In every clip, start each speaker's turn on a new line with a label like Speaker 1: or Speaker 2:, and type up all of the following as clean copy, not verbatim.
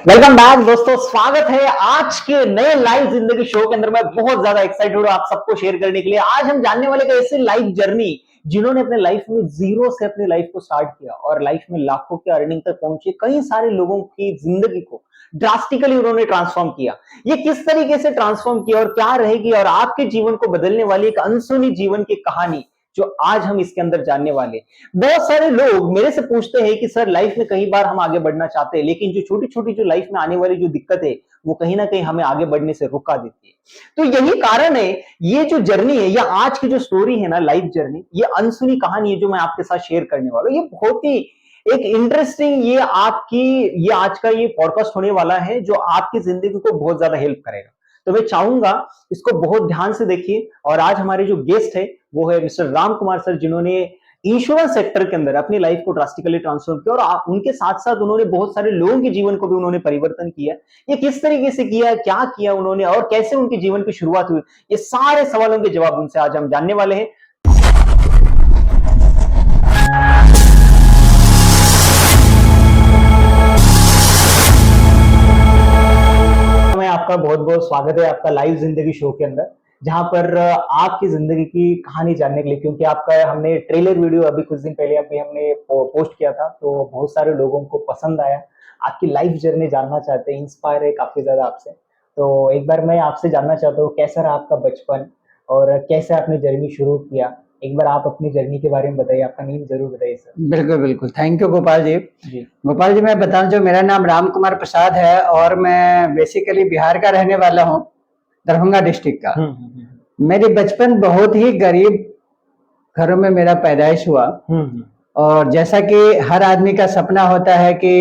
Speaker 1: Welcome back दोस्तों, स्वागत है आज के नए लाइव जिंदगी शो के अंदर। मैं बहुत ज्यादा एक्साइटेड हूँ आप सबको शेयर करने के लिए। आज हम जानने वाले का ऐसे लाइफ जर्नी जिन्होंने अपने लाइफ में जीरो से अपनी लाइफ को स्टार्ट किया और लाइफ में लाखों के अर्निंग तक पहुंचे। कई सारे लोगों की जिंदगी को ड्रास्टिकली उन्होंने ट्रांसफॉर्म किया। ये किस तरीके से ट्रांसफॉर्म किया और क्या रहेगी और आपके जीवन को बदलने वाली एक अनसुनी जीवन की कहानी जो आज हम इसके अंदर जानने वाले। बहुत सारे लोग मेरे से पूछते हैं कि सर लाइफ में कई बार हम आगे बढ़ना चाहते हैं लेकिन जो छोटी छोटी जो लाइफ में आने वाली जो दिक्कत है वो कहीं ना कहीं हमें आगे बढ़ने से रुका देती है। तो यही कारण है, ये जो जर्नी है या आज की जो स्टोरी है ना, लाइफ जर्नी, ये अनसुनी कहानी है जो मैं आपके साथ शेयर करने वाला हूँ। ये बहुत ही एक इंटरेस्टिंग, ये आज का ये पॉडकास्ट होने वाला है जो आपकी जिंदगी को बहुत ज्यादा हेल्प करेगा। तो मैं चाहूंगा इसको बहुत ध्यान से देखिए। और आज हमारे जो गेस्ट है वो है मिस्टर राम कुमार सर, जिन्होंने इंश्योरेंस सेक्टर के अंदर अपनी लाइफ को ड्रास्टिकली ट्रांसफॉर्म किया और उनके साथ साथ उन्होंने बहुत सारे लोगों के जीवन को भी उन्होंने परिवर्तन किया। ये किस तरीके से किया, क्या किया उन्होंने और कैसे उनके जीवन की शुरुआत हुई, ये सारे सवालों के जवाब उनसे आज हम जानने वाले हैं। आपका बहुत बहुत स्वागत है आपका लाइव जिंदगी शो के अंदर, जहां पर आपकी जिंदगी की कहानी जानने के लिए, क्योंकि आपका हमने ट्रेलर वीडियो अभी कुछ दिन पहले अभी हमने पोस्ट किया था तो बहुत सारे लोगों को पसंद आया। आपकी लाइफ जर्नी जानना चाहते हैं, इंस्पायर है काफी ज्यादा आपसे। तो एक बार मैं आपसे जानना चाहता हूँ कैसा रहा आपका बचपन और कैसे आपने जर्नी शुरू किया। एक बार आप अपनी जर्नी के बारे में बताइए, आपका नेम जरूर बताइए सर।
Speaker 2: बिल्कुल बिल्कुल, थैंक यू गोपाल जी। गोपाल जी, मैं बताऊं जो मेरा नाम राम कुमार प्रसाद है और मैं बेसिकली बिहार का रहने वाला हूं, दरभंगा डिस्ट्रिक्ट का। मेरी बचपन बहुत ही गरीब घरों में मेरा पैदाइश हुआ और जैसा कि हर आदमी का सपना होता है कि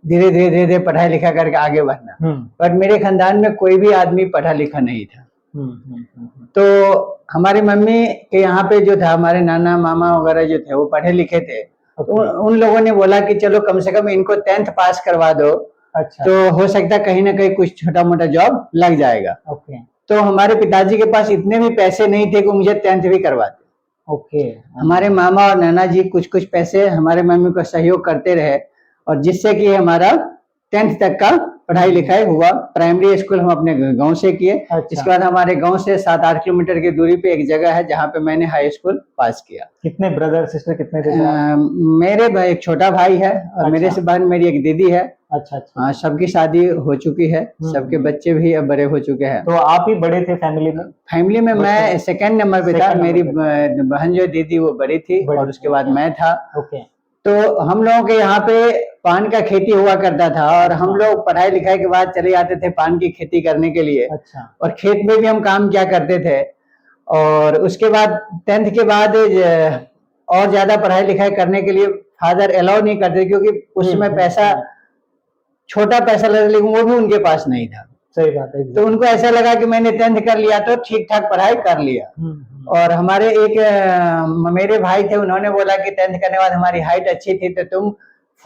Speaker 2: धीरे धीरे धीरे धीरे पढ़ाई लिखा करके आगे बढ़ना, पर मेरे खानदान में कोई भी आदमी पढ़ा लिखा नहीं था। तो हमारी मम्मी के यहाँ पे जो था, हमारे नाना मामा वगैरह जो थे वो पढ़े लिखे थे। उन लोगों ने बोला कि चलो कम से कम इनको 10th पास करवा दो। अच्छा। तो हो सकता है कहीं ना कहीं कुछ छोटा मोटा जॉब लग जाएगा। तो हमारे पिताजी के पास इतने भी पैसे नहीं थे कि मुझे 10th भी करवाते। हमारे मामा और नाना जी कुछ कुछ पैसे हमारे मम्मी को सहयोग करते रहे और जिससे कि हमारा 10th तक का पढ़ाई लिखाई हुआ। प्राइमरी स्कूल हम अपने गांव से किए। अच्छा। इसके बाद हमारे गांव से 7-8 किलोमीटर की दूरी पे एक जगह है जहाँ पे मैंने हाई स्कूल पास किया।
Speaker 1: कितने ब्रदर सिस्टर कितने थे?
Speaker 2: मेरे एक छोटा भाई है और अच्छा। मेरे से बाद मेरी एक दीदी है। अच्छा अच्छा। हाँ, सबकी शादी हो चुकी है, सबके बच्चे भी अब बड़े हो चुके हैं।
Speaker 1: तो आप ही बड़े थे फैमिली में?
Speaker 2: फैमिली में मैं सेकंड नंबर पे था। मेरी बहन जो दीदी वो बड़ी थी और उसके बाद मैं था। तो हम लोगों के यहाँ पे पान का खेती हुआ करता था और हम लोग पढ़ाई लिखाई के बाद चले जाते थे पान की खेती करने के लिए। अच्छा। और खेत में भी हम काम किया करते थे। और उसके बाद 10th के बाद और ज्यादा पढ़ाई लिखाई करने के लिए फादर अलाउ नहीं करते, क्योंकि उस समय पैसा, छोटा पैसा लगा, लेकिन वो भी उनके पास नहीं था।
Speaker 1: सही बात है।
Speaker 2: तो उनको ऐसा लगा कि मैंने 10th कर लिया तो ठीक ठाक पढ़ाई कर लिया। और हमारे मेरे भाई थे, उन्होंने बोला कि 10th करने के बाद हमारी हाइट अच्छी थी तो तुम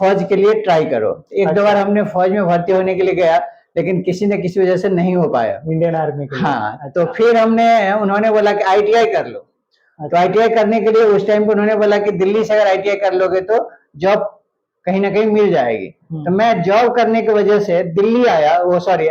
Speaker 2: फौज के लिए ट्राई करो। एक दो बार हमने फौज में भर्ती होने के लिए गया लेकिन किसी न किसी वजह से नहीं हो पाया,
Speaker 1: इंडियन आर्मी के लिए।
Speaker 2: हाँ। अच्छा। तो फिर उन्होंने बोला कि ITI कर लो। तो ITI करने के लिए उस टाइम पे उन्होंने बोला कि दिल्ली से अगर ITI कर लोगे तो जॉब कहीं ना कहीं मिल जाएगी। तो मैं जॉब करने की वजह से दिल्ली आया,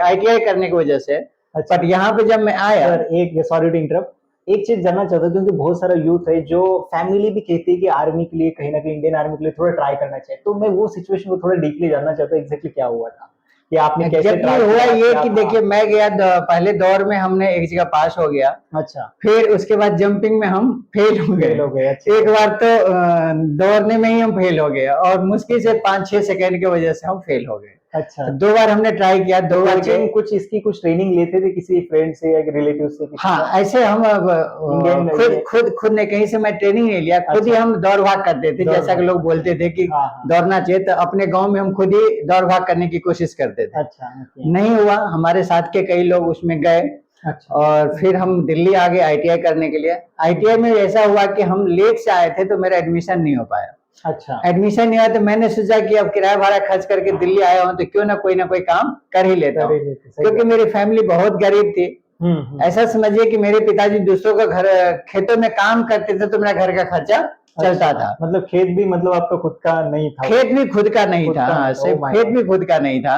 Speaker 2: ITI करने की वजह से। अच्छा। बट यहाँ पे जब मैं आया,
Speaker 1: सॉरी टू इंटरप्ट, एक चीज जानना चाहता हूँ क्योंकि बहुत सारा यूथ है जो फैमिली भी कहती है कि आर्मी के लिए, कहीं ना कहीं इंडियन आर्मी के लिए थोड़ा ट्राई करना चाहिए। तो मैं वो सिचुएशन को थोड़ा डीपली जानना चाहता हूँ, एग्जैक्टली क्या हुआ था कि आपने कैसे ट्राई
Speaker 2: हुआ ये कि देखिए, मैं गया पहले दौर में हमने एक जगह पास हो गया। अच्छा। फिर उसके बाद जंपिंग में हम फेल हो गए। अच्छा। एक बार तो दौड़ने में ही हम फेल हो गए और मुश्किल से 5-6 सेकंड की वजह से हम फेल हो गए। अच्छा। तो 2 बार हमने ट्राई किया, 2 बार
Speaker 1: कुछ ट्रेनिंग लेते थे किसी फ्रेंड से या रिलेटिव से?
Speaker 2: हाँ, ऐसे हम खुद ने कहीं से मैं ट्रेनिंग नहीं लिया। खुद ही हम दौड़ भाग करते थे, जैसा कि लोग बोलते थे कि दौड़ना चाहिए, तो अपने गांव में हम खुद ही दौड़ भाग करने की कोशिश करते थे। अच्छा। नहीं हुआ, हमारे साथ के कई लोग उसमें गए। अच्छा। और फिर हम दिल्ली आ गए ITI करने के लिए। ITI में ऐसा हुआ कि हम लेट से आए थे तो मेरा एडमिशन नहीं हो पाया। अच्छा। एडमिशन नहीं हुआ तो मैंने सोचा कि अब किराया भाड़ा खर्च करके दिल्ली आया हूँ तो क्यों ना कोई काम कर ही लेता हूँ, क्योंकि मेरी फैमिली बहुत गरीब थी। ऐसा समझिए कि मेरे पिताजी दूसरों का घर खेतों में काम करते थे तो मेरा घर का खर्चा चलता था।
Speaker 1: मतलब खेत भी, मतलब आपका खुद का नहीं था?
Speaker 2: खेत भी खुद का नहीं था। हाँ, सिर्फ खेत भी खुद का नहीं था।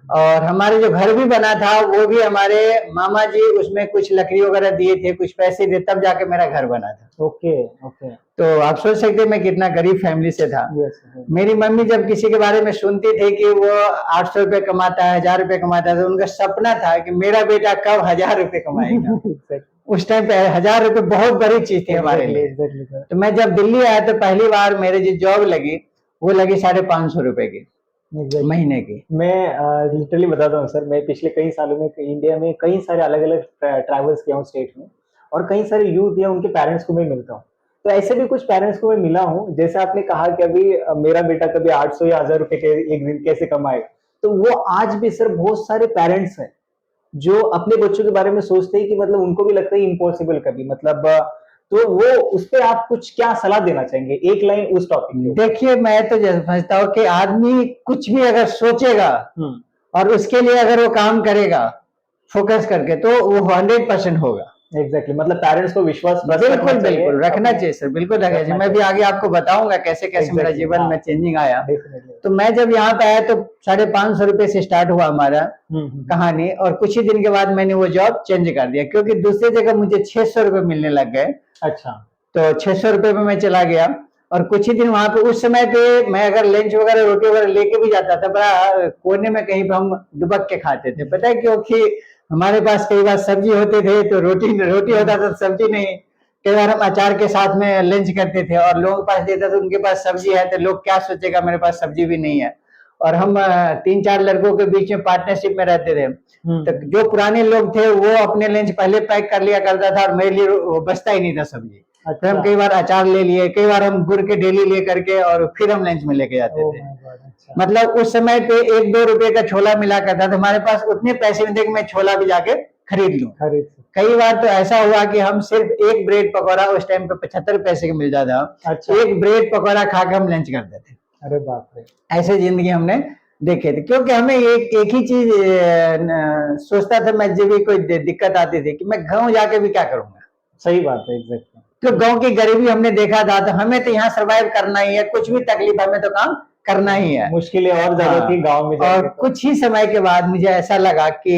Speaker 2: और हमारे जो घर भी बना था वो भी हमारे मामा जी उसमें कुछ लकड़ी वगैरह दिए थे, कुछ पैसे दिए, तब जाके मेरा घर बना था।
Speaker 1: Okay okay.
Speaker 2: तो आप सोच सकते हैं मैं कितना गरीब फैमिली से था। मेरी मम्मी जब किसी के बारे में सुनती थी कि वो 800 रुपए कमाता है, 1000 रुपए कमाता है, तो उनका सपना था कि मेरा बेटा कब 1000 रुपए कमाएगा। उस टाइम पे 1000 रुपए बहुत बड़ी चीज थी हमारे लिए। तो मैं जब दिल्ली आया तो पहली बार मेरे जो जॉब लगी वो लगी 550 रुपए की महीने की।
Speaker 1: मैं लिटरली बताता हूँ सर, मैं पिछले कई सालों में इंडिया में कई सारे अलग अलग ट्रैवल्स किया हूँ स्टेट में, और कई सारे यूथ या उनके पेरेंट्स को मैं मिलता हूँ। तो ऐसे भी कुछ पेरेंट्स को मैं मिला हूँ, जैसे आपने कहा कि अभी मेरा बेटा कभी 800 या 1000 रुपए के एक दिन कैसे कमाएगा, तो वो आज भी सर बहुत सारे पेरेंट्स हैं जो अपने बच्चों के बारे में सोचते हैं कि मतलब उनको भी लगता है इम्पॉसिबल कभी, मतलब तो वो उस पे आप कुछ क्या सलाह देना चाहेंगे, एक लाइन उस टॉपिक पे?
Speaker 2: देखिए मैं तो जैसे समझता हूँ कि आदमी कुछ भी अगर सोचेगा और उसके लिए अगर वो काम करेगा फोकस करके तो वो 100% होगा।
Speaker 1: एग्जैक्टली, मतलब पेरेंट्स को विश्वास
Speaker 2: बिल्कुल बिल्कुल रखना चाहिए सर, बिल्कुल रखना चाहिए। मैं भी आगे आपको बताऊंगा कैसे कैसे मेरा जीवन में चेंजिंग आया। तो मैं जब यहाँ पे आया तो 550 रुपए से स्टार्ट हुआ हमारा कहानी, और कुछ ही दिन के बाद मैंने वो जॉब चेंज कर दिया क्योंकि दूसरी जगह मुझे 600 रुपए मिलने लग गए।
Speaker 1: अच्छा।
Speaker 2: तो 600 रुपए पे मैं चला गया, और कुछ ही दिन वहां पे उस समय पे मैं अगर लंच वगैरह रोटी वगैरह लेके भी जाता था, बड़ा कोने में कहीं पे हम दुबक के खाते थे। पता है क्योंकि हमारे पास कई बार सब्जी होते थे तो रोटी होता था, सब्जी नहीं। कई बार हम अचार के साथ में लंच करते थे और लोगों के पास देता था, उनके पास सब्जी है तो लोग क्या सोचेगा मेरे पास सब्जी भी नहीं है। और हम 3-4 लड़कों के बीच में पार्टनरशिप में रहते थे। तो जो पुराने लोग थे वो अपने लंच पहले पैक कर लिया करता था और मेरे लिए वो बचता ही नहीं था सब्जी। तो हम कई बार अचार ले लिए, कई बार हम गुड़ के डेली ले करके और फिर हम लंच में लेके जाते थे। मतलब उस समय पे 1-2 रुपए का छोला मिला करता था, हमारे पास उतने पैसे नहीं थे कि मैं छोला भी जाके खरीद लूं। कई बार तो ऐसा हुआ कि हम सिर्फ एक ब्रेड पकौड़ा, उस टाइम पे 75 पैसे का मिल जाता, एक ब्रेड पकौड़ा खा के हम लंच करते थे।
Speaker 1: अरे बाप रे।
Speaker 2: ऐसे जिंदगी हमने देखे थे क्योंकि हमें एक ही चीज सोचता था मैं, जब भी कोई दिक्कत आती थी कि मैं गाँव जाके भी क्या करूंगा।
Speaker 1: सही बात है, एग्जैक्टली।
Speaker 2: तो गांव की गरीबी हमने देखा था, तो हमें तो यहाँ सरवाइव करना ही है, कुछ भी तकलीफ हमें तो काम करना ही है।
Speaker 1: मुश्किलें और ज्यादा थी गांव में
Speaker 2: और कुछ ही समय के बाद मुझे ऐसा लगा कि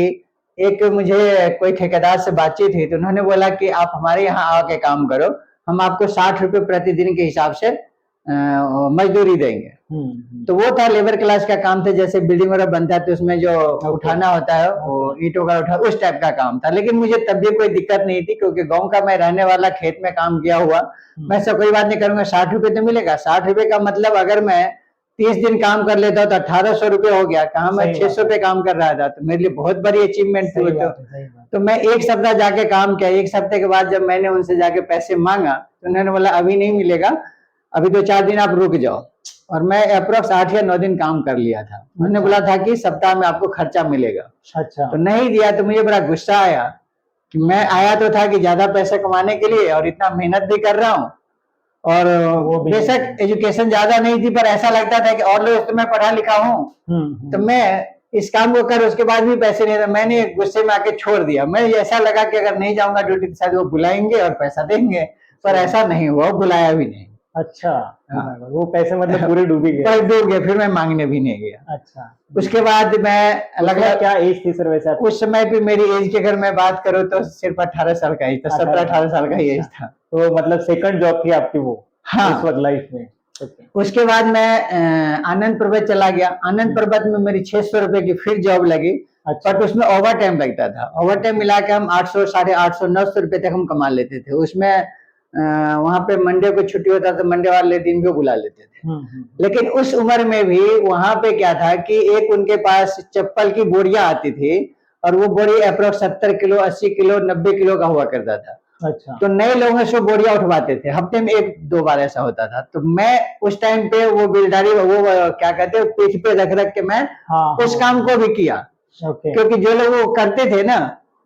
Speaker 2: एक मुझे कोई ठेकेदार से बातचीत हुई, तो उन्होंने बोला कि आप हमारे यहाँ आके काम करो, हम आपको 60 रुपए प्रतिदिन के हिसाब से मजदूरी देंगे। तो वो था लेबर क्लास का काम था, जैसे बिल्डिंग वगैरह बनता है तो उसमें जो उठाना होता है वो ईंटों का उठा, उस टाइप का काम था। लेकिन मुझे तब भी कोई दिक्कत नहीं थी क्योंकि गांव का मैं रहने वाला, खेत में काम किया हुआ, मैं ऐसा कोई बात नहीं करूंगा। 60 रुपए तो मिलेगा, 60 रुपए का मतलब अगर मैं 30 दिन काम कर लेता तो 1800 रुपए हो गया, कहा मैं 600 पे काम कर रहा था, तो मेरे लिए बहुत बड़ी अचीवमेंट थी। तो मैं एक सप्ताह जाके काम किया, एक सप्ताह के बाद जब मैंने उनसे जाके पैसे मांगा तो उन्होंने बोला अभी नहीं मिलेगा, अभी 2-4 दिन आप रुक जाओ। और मैं अप्रोक्स 8 या 9 दिन काम कर लिया था। उन्होंने बोला था कि सप्ताह में आपको खर्चा मिलेगा। अच्छा। तो नहीं दिया तो मुझे बड़ा गुस्सा आया कि मैं आया तो था कि ज्यादा पैसे कमाने के लिए और इतना मेहनत भी कर रहा हूँ, और बेशक एजुकेशन ज्यादा नहीं थी पर ऐसा लगता था कि और लोग तो मैं पढ़ा लिखा हूँ, तो मैं इस काम को कर उसके बाद भी पैसे नहीं था। मैंने गुस्से में आके छोड़ दिया। मैं ऐसा लगा कि अगर नहीं जाऊंगा ड्यूटी के साथ वो बुलाएंगे और पैसा देंगे, पर ऐसा नहीं हुआ, बुलाया भी नहीं।
Speaker 1: अच्छा। हाँ। वो पैसे मतलब पूरे डूब गए।
Speaker 2: डूब गए, फिर मैं मांगने भी नहीं गया।
Speaker 1: अच्छा।
Speaker 2: उसके बाद मैं
Speaker 1: लगभग क्या एज थी सर वैसे?
Speaker 2: उस समय पे मेरी एज की अगर मैं बात करूँ तो सिर्फ 18 साल का एज था, 17-18 साल का एज था।
Speaker 1: तो मतलब सेकंड जॉब थी आपकी वो? हाँ, इस वक्त लाइफ में।
Speaker 2: उसके बाद मैं आनंद पर्वत चला गया। आनंद पर्वत में मेरी 600 रुपए की फिर जॉब लगी। अच्छा। बट उसमें ओवर टाइम लगता था, ओवर टाइम मिला के हम 800, 850, 900 रुपए तक हम कमा लेते थे उसमें। वहां पे मंडे को छुट्टी होता था, मंडे वाले दिन भी बुला लेते थे। लेकिन उस उम्र में भी वहां पे क्या था कि एक उनके पास चप्पल की बोरियां आती थी और वो बोरी अप्रोक्स 70 किलो, 80 किलो, 90 किलो का हुआ करता था। अच्छा। तो नए लोगों से बोरियां उठवाते थे, हफ्ते में 1-2 बार ऐसा होता था। तो मैं उस टाइम पे वो बिल्डारी, वो क्या कहते हैं, पीठ पे रख रख के मैं उस काम को भी किया। क्योंकि जो लोग वो करते थे ना,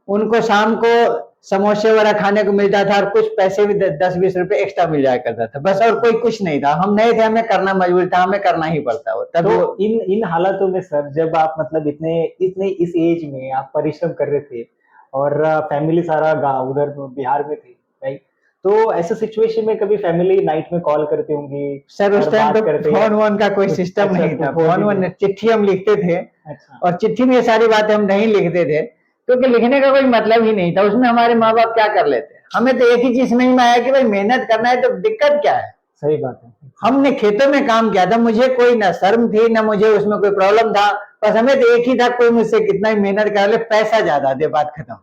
Speaker 2: उनको शाम को समोसे वगैरह खाने को मिलता था और कुछ पैसे भी 10-20 रुपए एक्स्ट्रा मिल जाया करता था, बस और कोई कुछ नहीं था। हम नए थे, हमें करना मजबूर था, हमें करना ही पड़ता हो। तब
Speaker 1: तो इन हालातों में सर, जब आप मतलब इतने इस एज में आप परिश्रम कर रहे थे और फैमिली सारा गाँव उधर बिहार में थी, राइट? तो ऐसे सिचुएशन में कभी फैमिली नाइट में कॉल करती होंगी?
Speaker 2: सर उस टाइम तो फोन वोन का कोई सिस्टम नहीं था, फोन वोन चिट्ठी हम लिखते थे
Speaker 1: अच्छा।
Speaker 2: और चिट्ठी में ये सारी बातें हम नहीं लिखते थे, क्योंकि लिखने का कोई मतलब ही नहीं था। उसमें हमारे माँ बाप क्या कर लेते, हमें तो एक ही चीज समझ में आया कि भाई मेहनत करना है तो दिक्कत क्या है।
Speaker 1: सही बात है।
Speaker 2: हमने खेतों में काम किया था, मुझे कोई ना शर्म थी ना मुझे उसमें कोई प्रॉब्लम था, बस हमें तो एक ही था, कोई मुझसे कितना ही मेहनत करा ले, पैसा ज्यादा दे, बात खत्म।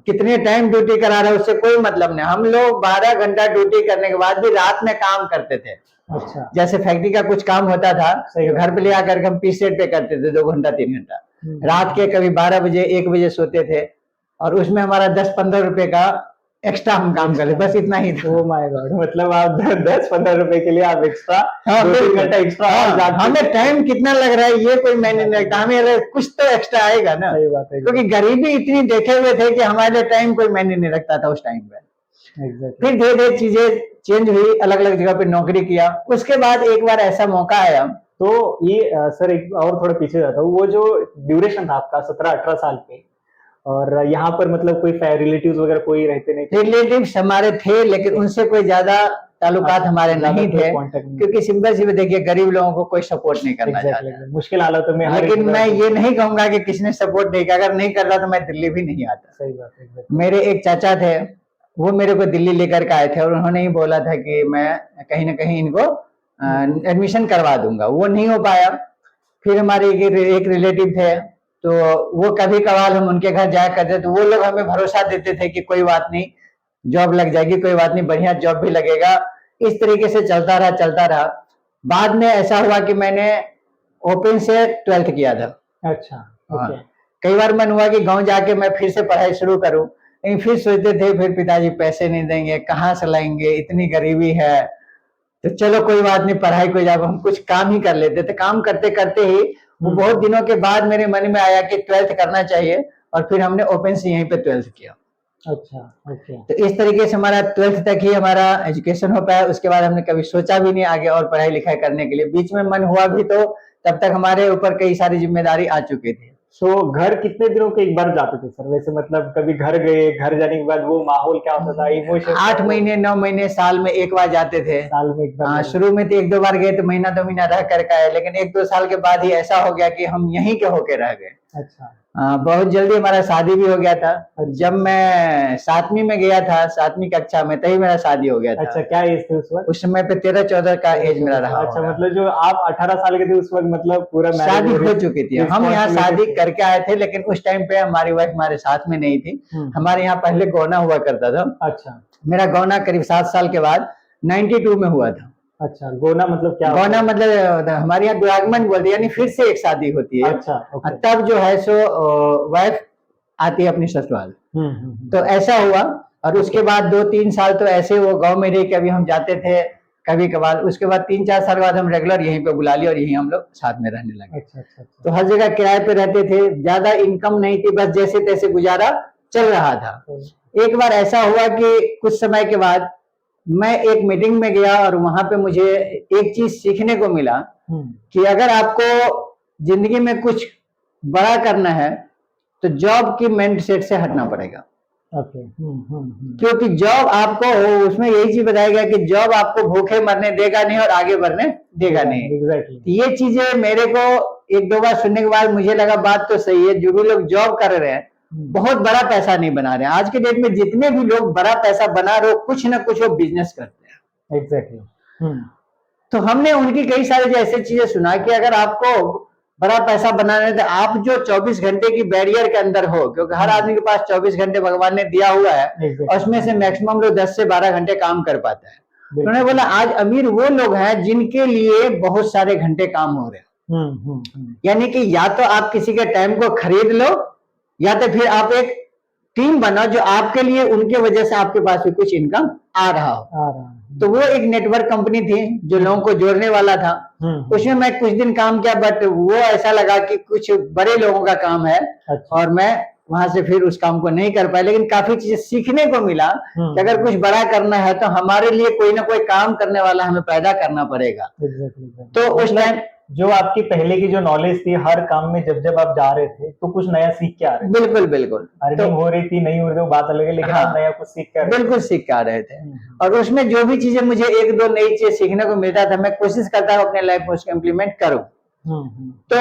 Speaker 2: कितने टाइम ड्यूटी करा रहा है उससे कोई मतलब नहीं। हम लोग 12 घंटा ड्यूटी करने के बाद भी रात में काम करते थे।
Speaker 1: अच्छा।
Speaker 2: जैसे फैक्ट्री का कुछ काम होता था तो घर पे ले आकर हम पीस सेट पे करते थे 2 घंटा 3 घंटा, रात के कभी 12 बजे 1 बजे सोते थे, और उसमें हमारा 10-15 रुपए का एक्स्ट्रा हम काम कर ले, बस इतना ही था।
Speaker 1: ओह माय गॉड, मतलब आप 10-15 रुपए के लिए आप एक्स्ट्रा
Speaker 2: हाँ,
Speaker 1: 2-3 घंटा एक्स्ट्रा।
Speaker 2: हमें टाइम कितना लग रहा है ये कोई मैंने नहीं रखता, हमें कुछ तो एक्स्ट्रा आएगा ना।
Speaker 1: सही बात है,
Speaker 2: क्योंकि गरीबी इतनी देखे हुए थे कि हमारे टाइम कोई मैंने नहीं रखता था उस टाइम पे। फिर धीरे धीरे चीजें चेंज हुई, अलग अलग जगह पे नौकरी किया। उसके बाद एक बार ऐसा मौका आया,
Speaker 1: तो ये सर एक और थोड़ा पीछे जाता हूँ, वो जो ड्यूरेशन था आपका 17-18 साल पे, और यहाँ पर मतलब कोई रिलेटिव्स वगैरह कोई रहते नहीं थे?
Speaker 2: रिलेटिव्स हमारे थे लेकिन उनसे कोई ज्यादा ताल्लुकात हमारे नहीं थे, क्योंकि सिंपल सी देखिए गरीब लोगों को कोई सपोर्ट नहीं करना चाहता,
Speaker 1: मुश्किल हालातों में।
Speaker 2: लेकिन मैं ये नहीं कहूंगा कि किसने सपोर्ट नहीं किया, अगर नहीं कर रहा तो मैं दिल्ली भी नहीं आता।
Speaker 1: सही बात है।
Speaker 2: मेरे एक चाचा थे, वो मेरे को दिल्ली लेकर के आए थे और उन्होंने ही बोला था कि मैं कहीं ना कहीं इनको एडमिशन करवा दूंगा, वो नहीं हो पाया। फिर हमारे एक रिलेटिव थे, तो वो कभी कभार हम उनके घर जाया करते, तो वो लोग हमें भरोसा देते थे कि कोई बात नहीं, जॉब लग जाएगी, कोई बात नहीं, बढ़िया जॉब भी लगेगा। इस तरीके से चलता रहा। बाद में ऐसा हुआ कि मैंने ओपन से 12th किया था।
Speaker 1: अच्छा।
Speaker 2: हाँ। कई बार मन हुआ कि गांव जाके मैं फिर से पढ़ाई शुरू करूं, लेकिन फिर सोचते थे फिर पिताजी पैसे नहीं देंगे, कहाँ से लाएंगे, इतनी गरीबी है, तो चलो कोई बात नहीं, पढ़ाई को जब हम कुछ काम ही कर लेते थे। काम करते करते ही वो बहुत दिनों के बाद मेरे मन में आया कि 12th करना चाहिए, और फिर हमने ओपन से यहीं पे 12th किया।
Speaker 1: अच्छा, ओके।
Speaker 2: तो इस तरीके से हमारा 12th तक ही हमारा एजुकेशन हो पाया। उसके बाद हमने कभी सोचा भी नहीं आगे और पढ़ाई लिखाई करने के लिए। बीच में मन हुआ भी तो तब तक हमारे ऊपर कई सारी जिम्मेदारी आ चुकी थी।
Speaker 1: घर कितने दिनों के एक बार जाते थे सर वैसे, मतलब कभी घर गए, घर जाने के बाद वो माहौल क्या होता था, इमोशन?
Speaker 2: 8 महीने 9 महीने साल में एक बार जाते थे।
Speaker 1: साल में एक बार?
Speaker 2: शुरू में तो 1-2 बार गए तो महीना 2 महीना रह करके आए, लेकिन 1-2 साल के बाद ही ऐसा हो गया कि हम यहीं के होके रह गए।
Speaker 1: अच्छा।
Speaker 2: बहुत जल्दी हमारा शादी भी हो गया था। जब मैं 7वीं में गया था, 7वीं कक्षा में, तभी मेरा शादी हो गया था।
Speaker 1: अच्छा, क्या एज थी उस वक्त?
Speaker 2: उस समय पे 13-14 का एज मेरा रहा।
Speaker 1: अच्छा, मतलब जो आप 18 साल के थे उस वक्त, मतलब पूरा
Speaker 2: शादी हो चुकी थी। हम यहाँ शादी करके आए थे, लेकिन उस टाइम पे हमारी वाइफ हमारे साथ में नहीं थी। हमारे यहाँ पहले गौना हुआ करता था।
Speaker 1: अच्छा। मेरा
Speaker 2: मेरा गौना करीब 7 साल के बाद 92 में हुआ था।
Speaker 1: अच्छा, गौना मतलब क्या?
Speaker 2: गौना मतलब हमारे यहाँ दुरागमन बोलते, यानी फिर से एक शादी होती है।
Speaker 1: अच्छा,
Speaker 2: तब जो है सो वाइफ आती है अपनी ससुराल। तो ऐसा हुआ, और उसके बाद 2-3 साल तो ऐसे वो गांव में रही कि अभी हम जाते थे कभी कभार। उसके बाद 3-4 साल बाद हम रेगुलर यहीं पे बुला लिया और यहीं हम लोग साथ में रहने लगे।
Speaker 1: अच्छा।
Speaker 2: तो हर जगह किराए पे रहते थे, ज्यादा इनकम नहीं थी, बस जैसे तैसे गुजारा चल रहा था। एक बार ऐसा हुआ कि कुछ समय के बाद मैं एक मीटिंग में गया और वहां पे मुझे एक चीज सीखने को मिला कि अगर आपको जिंदगी में कुछ बड़ा करना है तो जॉब की माइंडसेट से हटना पड़ेगा। क्योंकि जॉब आपको, उसमें यही चीज बताया गया कि जॉब आपको भूखे मरने देगा नहीं और आगे बढ़ने देगा नहीं। ये चीजें मेरे को 1-2 बार सुनने के बाद मुझे लगा बात तो सही है। जो भी लोग जॉब कर रहे हैं बहुत बड़ा पैसा नहीं बना रहे हैं। आज के डेट में जितने भी लोग बड़ा पैसा बना रहे हो, कुछ ना कुछ वो बिजनेस करते हैं।
Speaker 1: एग्जैक्टली।
Speaker 2: तो हमने उनकी कई सारी ऐसी चीजें सुना कि अगर आपको बड़ा पैसा बनाना है तो आप जो 24 घंटे की बैरियर के अंदर हो, क्योंकि हर आदमी के पास 24 घंटे भगवान ने दिया हुआ है, और उसमें से मैक्सिमम लोग 10 से 12 घंटे काम कर पाता है। उन्होंने बोला आज अमीर वो लोग हैं जिनके लिए बहुत सारे घंटे काम हो रहे हैं। यानी कि या तो आप किसी के टाइम को खरीद लो, या तो फिर आप एक टीम बनाओ जो आपके लिए, उनके वजह से आपके पास भी कुछ इनकम आ रहा हो। तो वो एक नेटवर्क कंपनी थी जो लोगों को जोड़ने वाला था। उसमें मैं कुछ दिन काम किया, बट वो ऐसा लगा कि कुछ बड़े लोगों का काम है। और मैं वहां से फिर उस काम को नहीं कर पाया, लेकिन काफी चीजें सीखने को मिला कि अगर कुछ बड़ा करना है तो हमारे लिए कोई ना कोई काम करने वाला हमें पैदा करना पड़ेगा। तो उस टाइम
Speaker 1: जो आपकी पहले की जो नॉलेज थी, हर काम में जब जब आप जा रहे थे तो कुछ नया सीख के आ रहे थे।
Speaker 2: बिल्कुल
Speaker 1: अर्निंग हो रही थी, नहीं हो रही थी, वो बात अलग है, लेकिन आप नया कुछ सीख के
Speaker 2: बिल्कुल सीख के आ रहे थे। और उसमें जो भी चीजें मुझे 1-2 नई चीजें सीखने को मिलता था, मैं कोशिश करता हूँ अपने लाइफ में उसको इम्प्लीमेंट करूँ। तो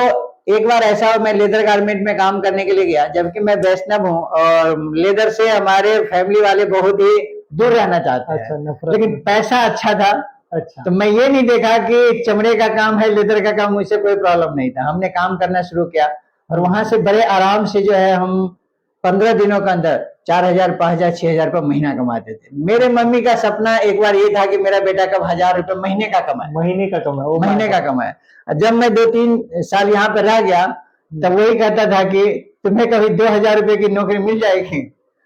Speaker 2: एक बार ऐसा हुआ, मैं लेदर गारमेंट में काम करने के लिए गया, जबकि मैं वैष्णव हूँ और लेदर से हमारे फैमिली वाले बहुत ही दूर रहना चाहते हैं।
Speaker 3: अच्छा, नफरत
Speaker 2: लेकिन
Speaker 3: में।
Speaker 2: पैसा अच्छा था,
Speaker 3: अच्छा।
Speaker 2: तो मैं ये नहीं देखा कि चमड़े का काम है, लेदर का काम, मुझसे कोई प्रॉब्लम नहीं था। हमने काम करना शुरू किया और वहां से बड़े आराम से जो है हम 15 दिनों के अंदर 4,000, 5,000, 6,000 रुपये महीना कमाते थे। मेरे मम्मी का सपना एक बार ये था कि मेरा बेटा कब 1,000 रुपये महीने का कमाए,
Speaker 3: महीने का कमाए, ओ
Speaker 2: महीने
Speaker 3: माय
Speaker 2: का
Speaker 3: गॉड।
Speaker 2: कमाए। जब मैं 2-3 साल यहाँ पर रह गया, तब वही कहता था कि तुम्हें कभी 2,000 रुपये की नौकरी मिल जाएगी।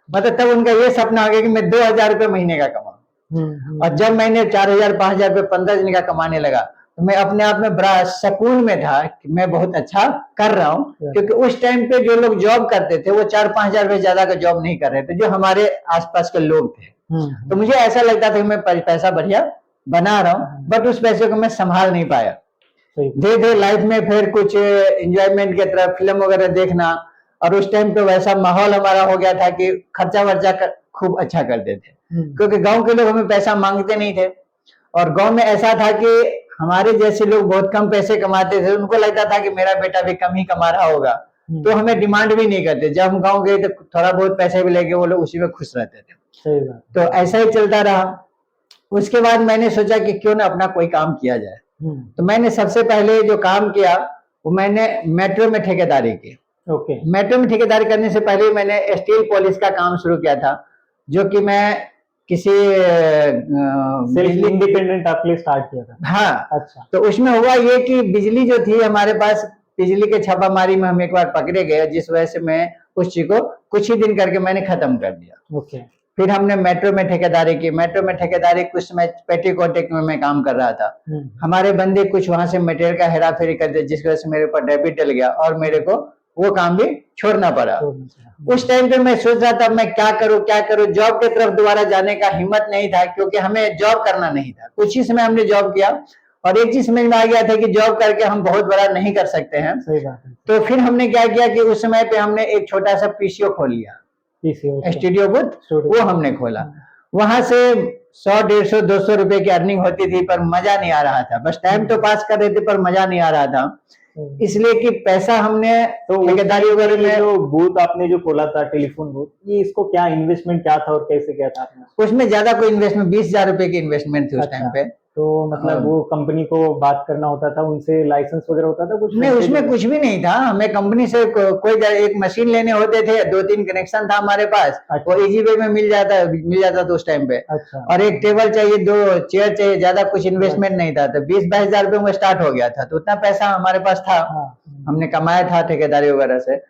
Speaker 2: मतलब तब उनका ये सपना आ गया कि मैं 2,000 रुपये महीने का कमाऊं। और जब मैंने 4,000, 5,000 रुपये 15 दिन का कमाने लगा, तो मैं अपने आप में बड़ा सुकून में था कि मैं बहुत अच्छा कर रहा हूँ। क्योंकि उस टाइम पे जो लोग जॉब करते थे वो 4-5 हजार रुपये ज्यादा का जॉब नहीं कर रहे थे, जो हमारे आसपास के लोग थे। तो मुझे ऐसा लगता था कि मैं पैसा बढ़िया बना रहा हूँ, बट उस पैसे को मैं संभाल नहीं पाया। धीरे धीरे लाइफ में फिर कुछ एंजॉयमेंट की तरफ फिल्म वगैरह देखना, और उस टाइम पे वैसा माहौल हमारा हो गया था कि खर्चा वर्चा खूब अच्छा करते थे, क्योंकि गांव के लोग हमें पैसा मांगते नहीं थे। और गांव में ऐसा था कि हमारे जैसे लोग बहुत कम पैसे कमाते थे, उनको लगता था कि मेरा बेटा भी कम ही कमा रहा होगा, तो हमें डिमांड भी नहीं करते। जब हम गांव गए तो थोड़ा बहुत पैसे भी लेके वो लोग उसी में खुश रहते थे।
Speaker 3: सही बात।
Speaker 2: तो ऐसा ही चलता रहा। उसके बाद मैंने सोचा कि क्यों ना अपना कोई काम किया जाए। तो मैंने सबसे पहले जो काम किया वो मैंने मेट्रो में ठेकेदारी की।
Speaker 3: ओके।
Speaker 2: मेट्रो में ठेकेदारी करने से पहले मैंने स्टील पॉलिश का काम शुरू किया था, जो कि मैं किसी
Speaker 3: सेल्फ इंडिपेंडेंट आपके लिए स्टार्ट किया था।
Speaker 2: हाँ।
Speaker 3: अच्छा।
Speaker 2: तो उसमें हुआ ये कि बिजली जो थी हमारे पास, बिजली के छापामारी में हम एक बार पकड़े गए, जिस वजह से मैं उस चीज को कुछ ही दिन करके मैंने खत्म कर दिया।
Speaker 3: ओके।
Speaker 2: फिर हमने मेट्रो में ठेकेदारी की। मेट्रो में ठेकेदारी कुछ समय पेटी कॉन्टेक्ट में मैं काम कर रहा था। हमारे बंदे कुछ वहां से मटेरियल का हेरा फेरी कर दिया, जिस वजह से मेरे ऊपर डेबिट डल गया और मेरे को वो काम भी छोड़ना पड़ा। उस टाइम पे मैं सोच रहा था मैं क्या करूं। जॉब की तरफ दोबारा जाने का हिम्मत नहीं था, क्योंकि हमें जॉब करना नहीं था। कुछ ही समय हमने जॉब किया और एक चीज समझ में आ गया था कि जॉब करके हम बहुत बड़ा नहीं कर सकते हैं।
Speaker 3: सही बात है।
Speaker 2: तो फिर हमने क्या किया कि उस समय पे हमने एक छोटा सा पीसीओ खोल लिया, स्टूडियो बूथ, वो हमने खोला। वहां से 100, 150, 200 रुपए की अर्निंग होती थी, पर मजा नहीं आ रहा था। बस टाइम तो पास कर रहे थे पर मजा नहीं आ रहा था, इसलिए कि पैसा हमने
Speaker 3: तो
Speaker 2: ठेकेदारी वगैरह में।
Speaker 3: जो बूथ आपने जो खोला था, टेलीफोन बूथ, ये इसको क्या इन्वेस्टमेंट क्या था और कैसे क्या था आपने?
Speaker 2: उसमें ज्यादा कोई इन्वेस्टमेंट, 20,000 रुपए की इन्वेस्टमेंट थी उस टाइम पे।
Speaker 3: तो मतलब वो कंपनी को बात करना होता था, उनसे लाइसेंस वगैरह होता था कुछ?
Speaker 2: नहीं, उसमें कुछ भी नहीं था। हमें कंपनी से कोई एक मशीन लेने होते थे, 2-3 कनेक्शन था हमारे पास।
Speaker 3: अच्छा।
Speaker 2: वो इजी वे में मिल जाता था उस टाइम पे।
Speaker 3: अच्छा।
Speaker 2: और एक टेबल चाहिए, 2 चेयर चाहिए, ज्यादा कुछ इन्वेस्टमेंट नहीं था। तो 20-22 हजार रुपए में स्टार्ट हो गया था। तो उतना पैसा हमारे पास था, हमने कमाया था ठेकेदारी वगैरह से।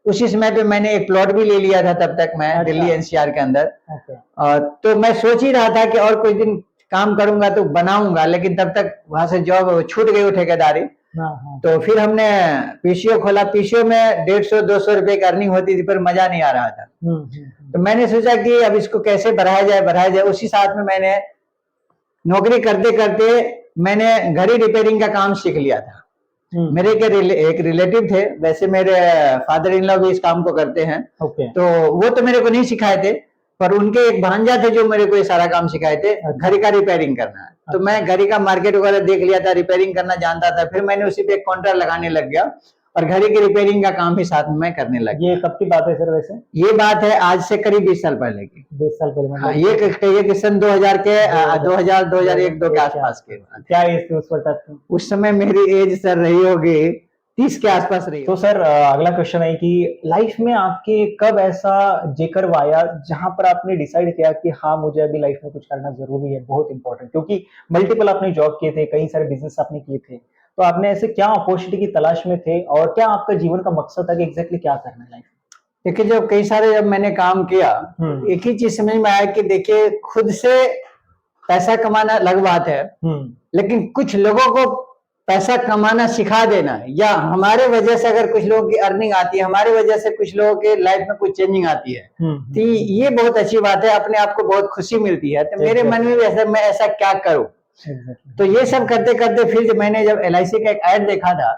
Speaker 2: उसी समय पे मैंने एक प्लॉट भी ले लिया था तब तक मैं।
Speaker 3: अच्छा।
Speaker 2: दिल्ली एनसीआर के अंदर।
Speaker 3: अच्छा।
Speaker 2: तो मैं सोच ही रहा था कि और कुछ दिन काम करूंगा तो बनाऊंगा, लेकिन तब तक वहां से जॉब छूट गई वो ठेकेदारी। तो फिर हमने पीसीओ खोला। पीसीओ में 150-200 रुपए की अर्निंग होती थी, पर मजा नहीं आ रहा था। तो मैंने सोचा कि अब इसको कैसे बढ़ाया जाए। उसी साथ में मैंने नौकरी करते करते मैंने घड़ी रिपेयरिंग का काम सीख लिया था। मेरे एक रिलेटिव थे, वैसे मेरे फादर इन लॉ भी इस काम को करते हैं। तो वो तो मेरे को नहीं सिखाए थे, पर उनके एक भांजा थे जो मेरे को ये सारा काम सिखाए थे। घड़ी का रिपेयरिंग करना। तो मैं घड़ी का मार्केट वगैरह देख लिया था, रिपेयरिंग करना जानता था। फिर मैंने उसी पे एक कॉन्ट्रैक्ट लगाने लग गया और घड़ी की रिपेयरिंग का काम भी साथ में मैं करने लग गया।
Speaker 3: ये कब की बात है सर वैसे?
Speaker 2: ये बात है आज से करीब 20 साल पहले की।
Speaker 3: 20 साल पहले?
Speaker 2: हाँ, ये सन 2000 के 2001-2 के आसपास के।
Speaker 3: क्या एज थी उस वक्त?
Speaker 2: उस समय मेरी एज सर रही होगी 30 के आसपास रही।
Speaker 3: तो सर अगला क्वेश्चन है कि लाइफ में आपके कब ऐसा जेकर आया जहां पर आपने डिसाइड किया कि हाँ मुझे अभी लाइफ में कुछ करना जरूरी है, बहुत इंपॉर्टेंट? क्योंकि मल्टीपल आपने जॉब किए थे, कई सारे बिजनेस आपने किए थे, तो आपने ऐसे क्या अपॉर्चुनिटी की तलाश में थे और क्या आपका जीवन का मकसद था कि एग्जैक्टली क्या करना है लाइफ में?
Speaker 2: देखिए, जब मैंने काम किया, एक ही चीज समझ में आया कि देखिए, खुद से पैसा कमाना अलग बात है, लेकिन कुछ लोगों को पैसा कमाना सिखा देना, या हमारे वजह से अगर कुछ लोगों की अर्निंग आती है, हमारे वजह से कुछ लोगों के लाइफ में कुछ चेंजिंग आती है, तो ये बहुत अच्छी बात है। अपने आप को बहुत खुशी मिलती है। तो मेरे मन में भी ऐसा, मैं ऐसा क्या करूं। तो ये सब करते करते फिर मैंने जब LIC का एक ऐड देखा था,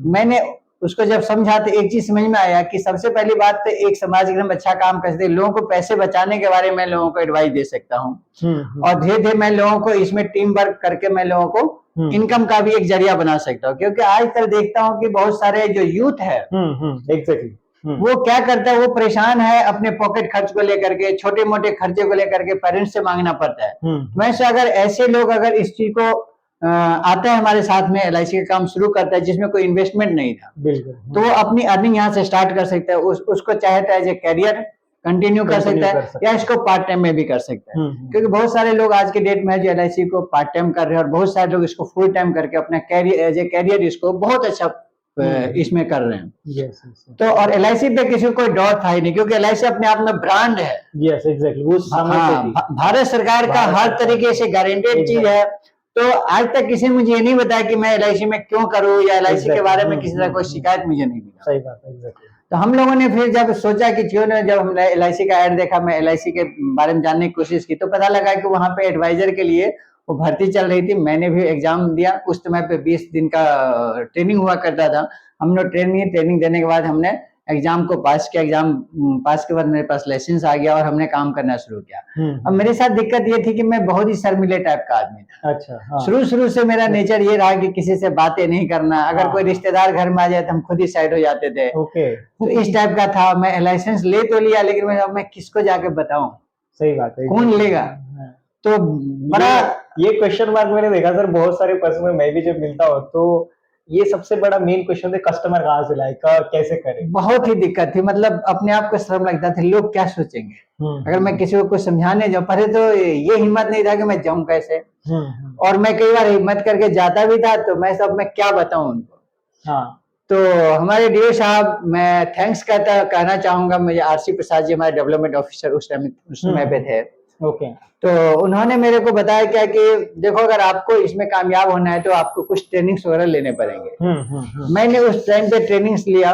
Speaker 2: मैंने उसको जब समझा तो एक चीज समझ में आया कि सबसे पहली बात तो एक समाज एकदम अच्छा काम करते, लोगों को पैसे बचाने के बारे में लोगों को एडवाइस दे सकता हूँ। और धीरे धीरे मैं लोगों को इसमें टीम वर्क करके मैं लोगों को इनकम का भी एक जरिया बना सकता हूँ, क्योंकि आजकल देखता हूँ कि बहुत सारे जो यूथ है
Speaker 3: एग्जैक्टली
Speaker 2: वो क्या करता है, वो परेशान है अपने पॉकेट खर्च को लेकर के, छोटे मोटे खर्चे को लेकर के पेरेंट्स से मांगना पड़ता है। वैसे अगर ऐसे लोग अगर इस चीज को आता है हमारे साथ में LIC का काम शुरू करता है जिसमें कोई इन्वेस्टमेंट नहीं था,
Speaker 3: बिल्कुल,
Speaker 2: तो वो अपनी अर्निंग यहाँ से स्टार्ट कर सकता है। उसको चाहे तो एज ए कैरियर कंटिन्यू कर सकता है या इसको पार्ट टाइम में भी कर सकता है। क्योंकि बहुत सारे लोग आज के डेट में जो LIC को पार्ट टाइम कर रहे हैं और बहुत सारे लोग इसको फुल टाइम करके अपना कैरियर एज ए कैरियर इसको बहुत अच्छा इसमें कर रहे हैं।
Speaker 3: यस
Speaker 2: तो और LIC पे किसी को कोई डर था ही नहीं, क्योंकि LIC अपने आप में ब्रांड है।
Speaker 3: यस एग्जैक्टली, वो
Speaker 2: भारत सरकार का हर तरीके से गारंटेड चीज है। तो आज तक किसी ने मुझे ये नहीं बताया कि मैं LIC में क्यों करूं या LIC के बारे में किसी तरह कोई शिकायत मुझे नहीं मिला।
Speaker 3: सही बात है, एग्जैक्टली।
Speaker 2: तो हम लोगों ने फिर जब सोचा कि क्यों ना, जब हमने LIC का ऐड देखा, मैं LIC के बारे में जानने की कोशिश की, तो पता लगा कि वहां पे एडवाइजर के लिए वो भर्ती चल रही थी। मैंने भी एग्जाम दिया, उस समय पे 20 दिन का ट्रेनिंग हुआ करता था। हमने ट्रेनिंग देने के बाद हमने एग्जाम को पास किया। एग्जाम पास के बाद मेरे पास लाइसेंस आ गया और हमने काम करना शुरू किया। अब मेरे साथ दिक्कत ये थी कि मैं बहुत ही शर्मीले टाइप का आदमी था।
Speaker 3: अच्छा, हाँ।
Speaker 2: शुरू से मेरा नेचर ये रहा कि किसी से बातें नहीं करना, अगर कोई रिश्तेदार घर में आ जाए तो हम खुद ही साइड हो जाते थे।
Speaker 3: ओके,
Speaker 2: तो इस टाइप का था। मैं लाइसेंस ले तो लिया, लेकिन मैं किसको जाके बताऊं,
Speaker 3: सही बात है,
Speaker 2: कौन लेगा। तो बड़ा
Speaker 3: ये क्वेश्चन मार्क मैंने देखा सर बहुत सारे पर्सन में, मैं भी जब मिलता हूँ तो ये सबसे बड़ा मेन क्वेश्चन है, कस्टमर कहाँ से लाए, कैसे करें।
Speaker 2: बहुत ही दिक्कत थी, मतलब अपने आप को शर्म लगता था, लोग क्या सोचेंगे अगर मैं किसी को कुछ समझाने जाऊं। पहले तो ये हिम्मत नहीं था कि मैं जाऊं कैसे, और मैं कई बार हिम्मत करके जाता भी था तो मैं सब मैं क्या बताऊं उनको।
Speaker 3: हाँ।
Speaker 2: तो हमारे DO साहब, मैं थैंक्स कहना चाहूंगा, मुझे RC प्रसाद जी हमारे डेवलपमेंट ऑफिसर उस समय पे थे।
Speaker 3: ओके।
Speaker 2: तो उन्होंने मेरे को बताया क्या कि देखो, अगर आपको इसमें कामयाब होना है तो आपको कुछ ट्रेनिंग्स वगैरह लेने पड़ेंगे। मैंने उस टाइम पे ट्रेनिंग्स लिया।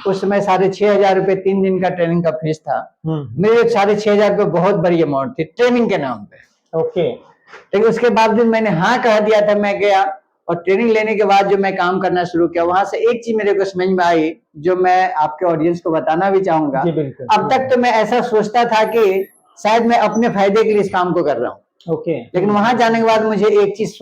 Speaker 2: उस समय 6,500 रुपए 3 दिन का ट्रेनिंग का फीस था। मेरे 6,500 रुपए बहुत बड़ी अमाउंट थी ट्रेनिंग के नाम पे।
Speaker 3: ओके।
Speaker 2: लेकिन उसके बावजूद मैंने हाँ कह दिया था। मैं गया और ट्रेनिंग लेने के बाद जो मैं काम करना शुरू किया, वहां से एक चीज मेरे को समझ में आई जो मैं आपके ऑडियंस को बताना भी चाहूंगा। अब तक तो मैं ऐसा सोचता था कि शायद मैं अपने फायदे के लिए इस काम को कर रहा हूँ।
Speaker 3: ओके।
Speaker 2: लेकिन वहां जाने के बाद मुझे एक चीज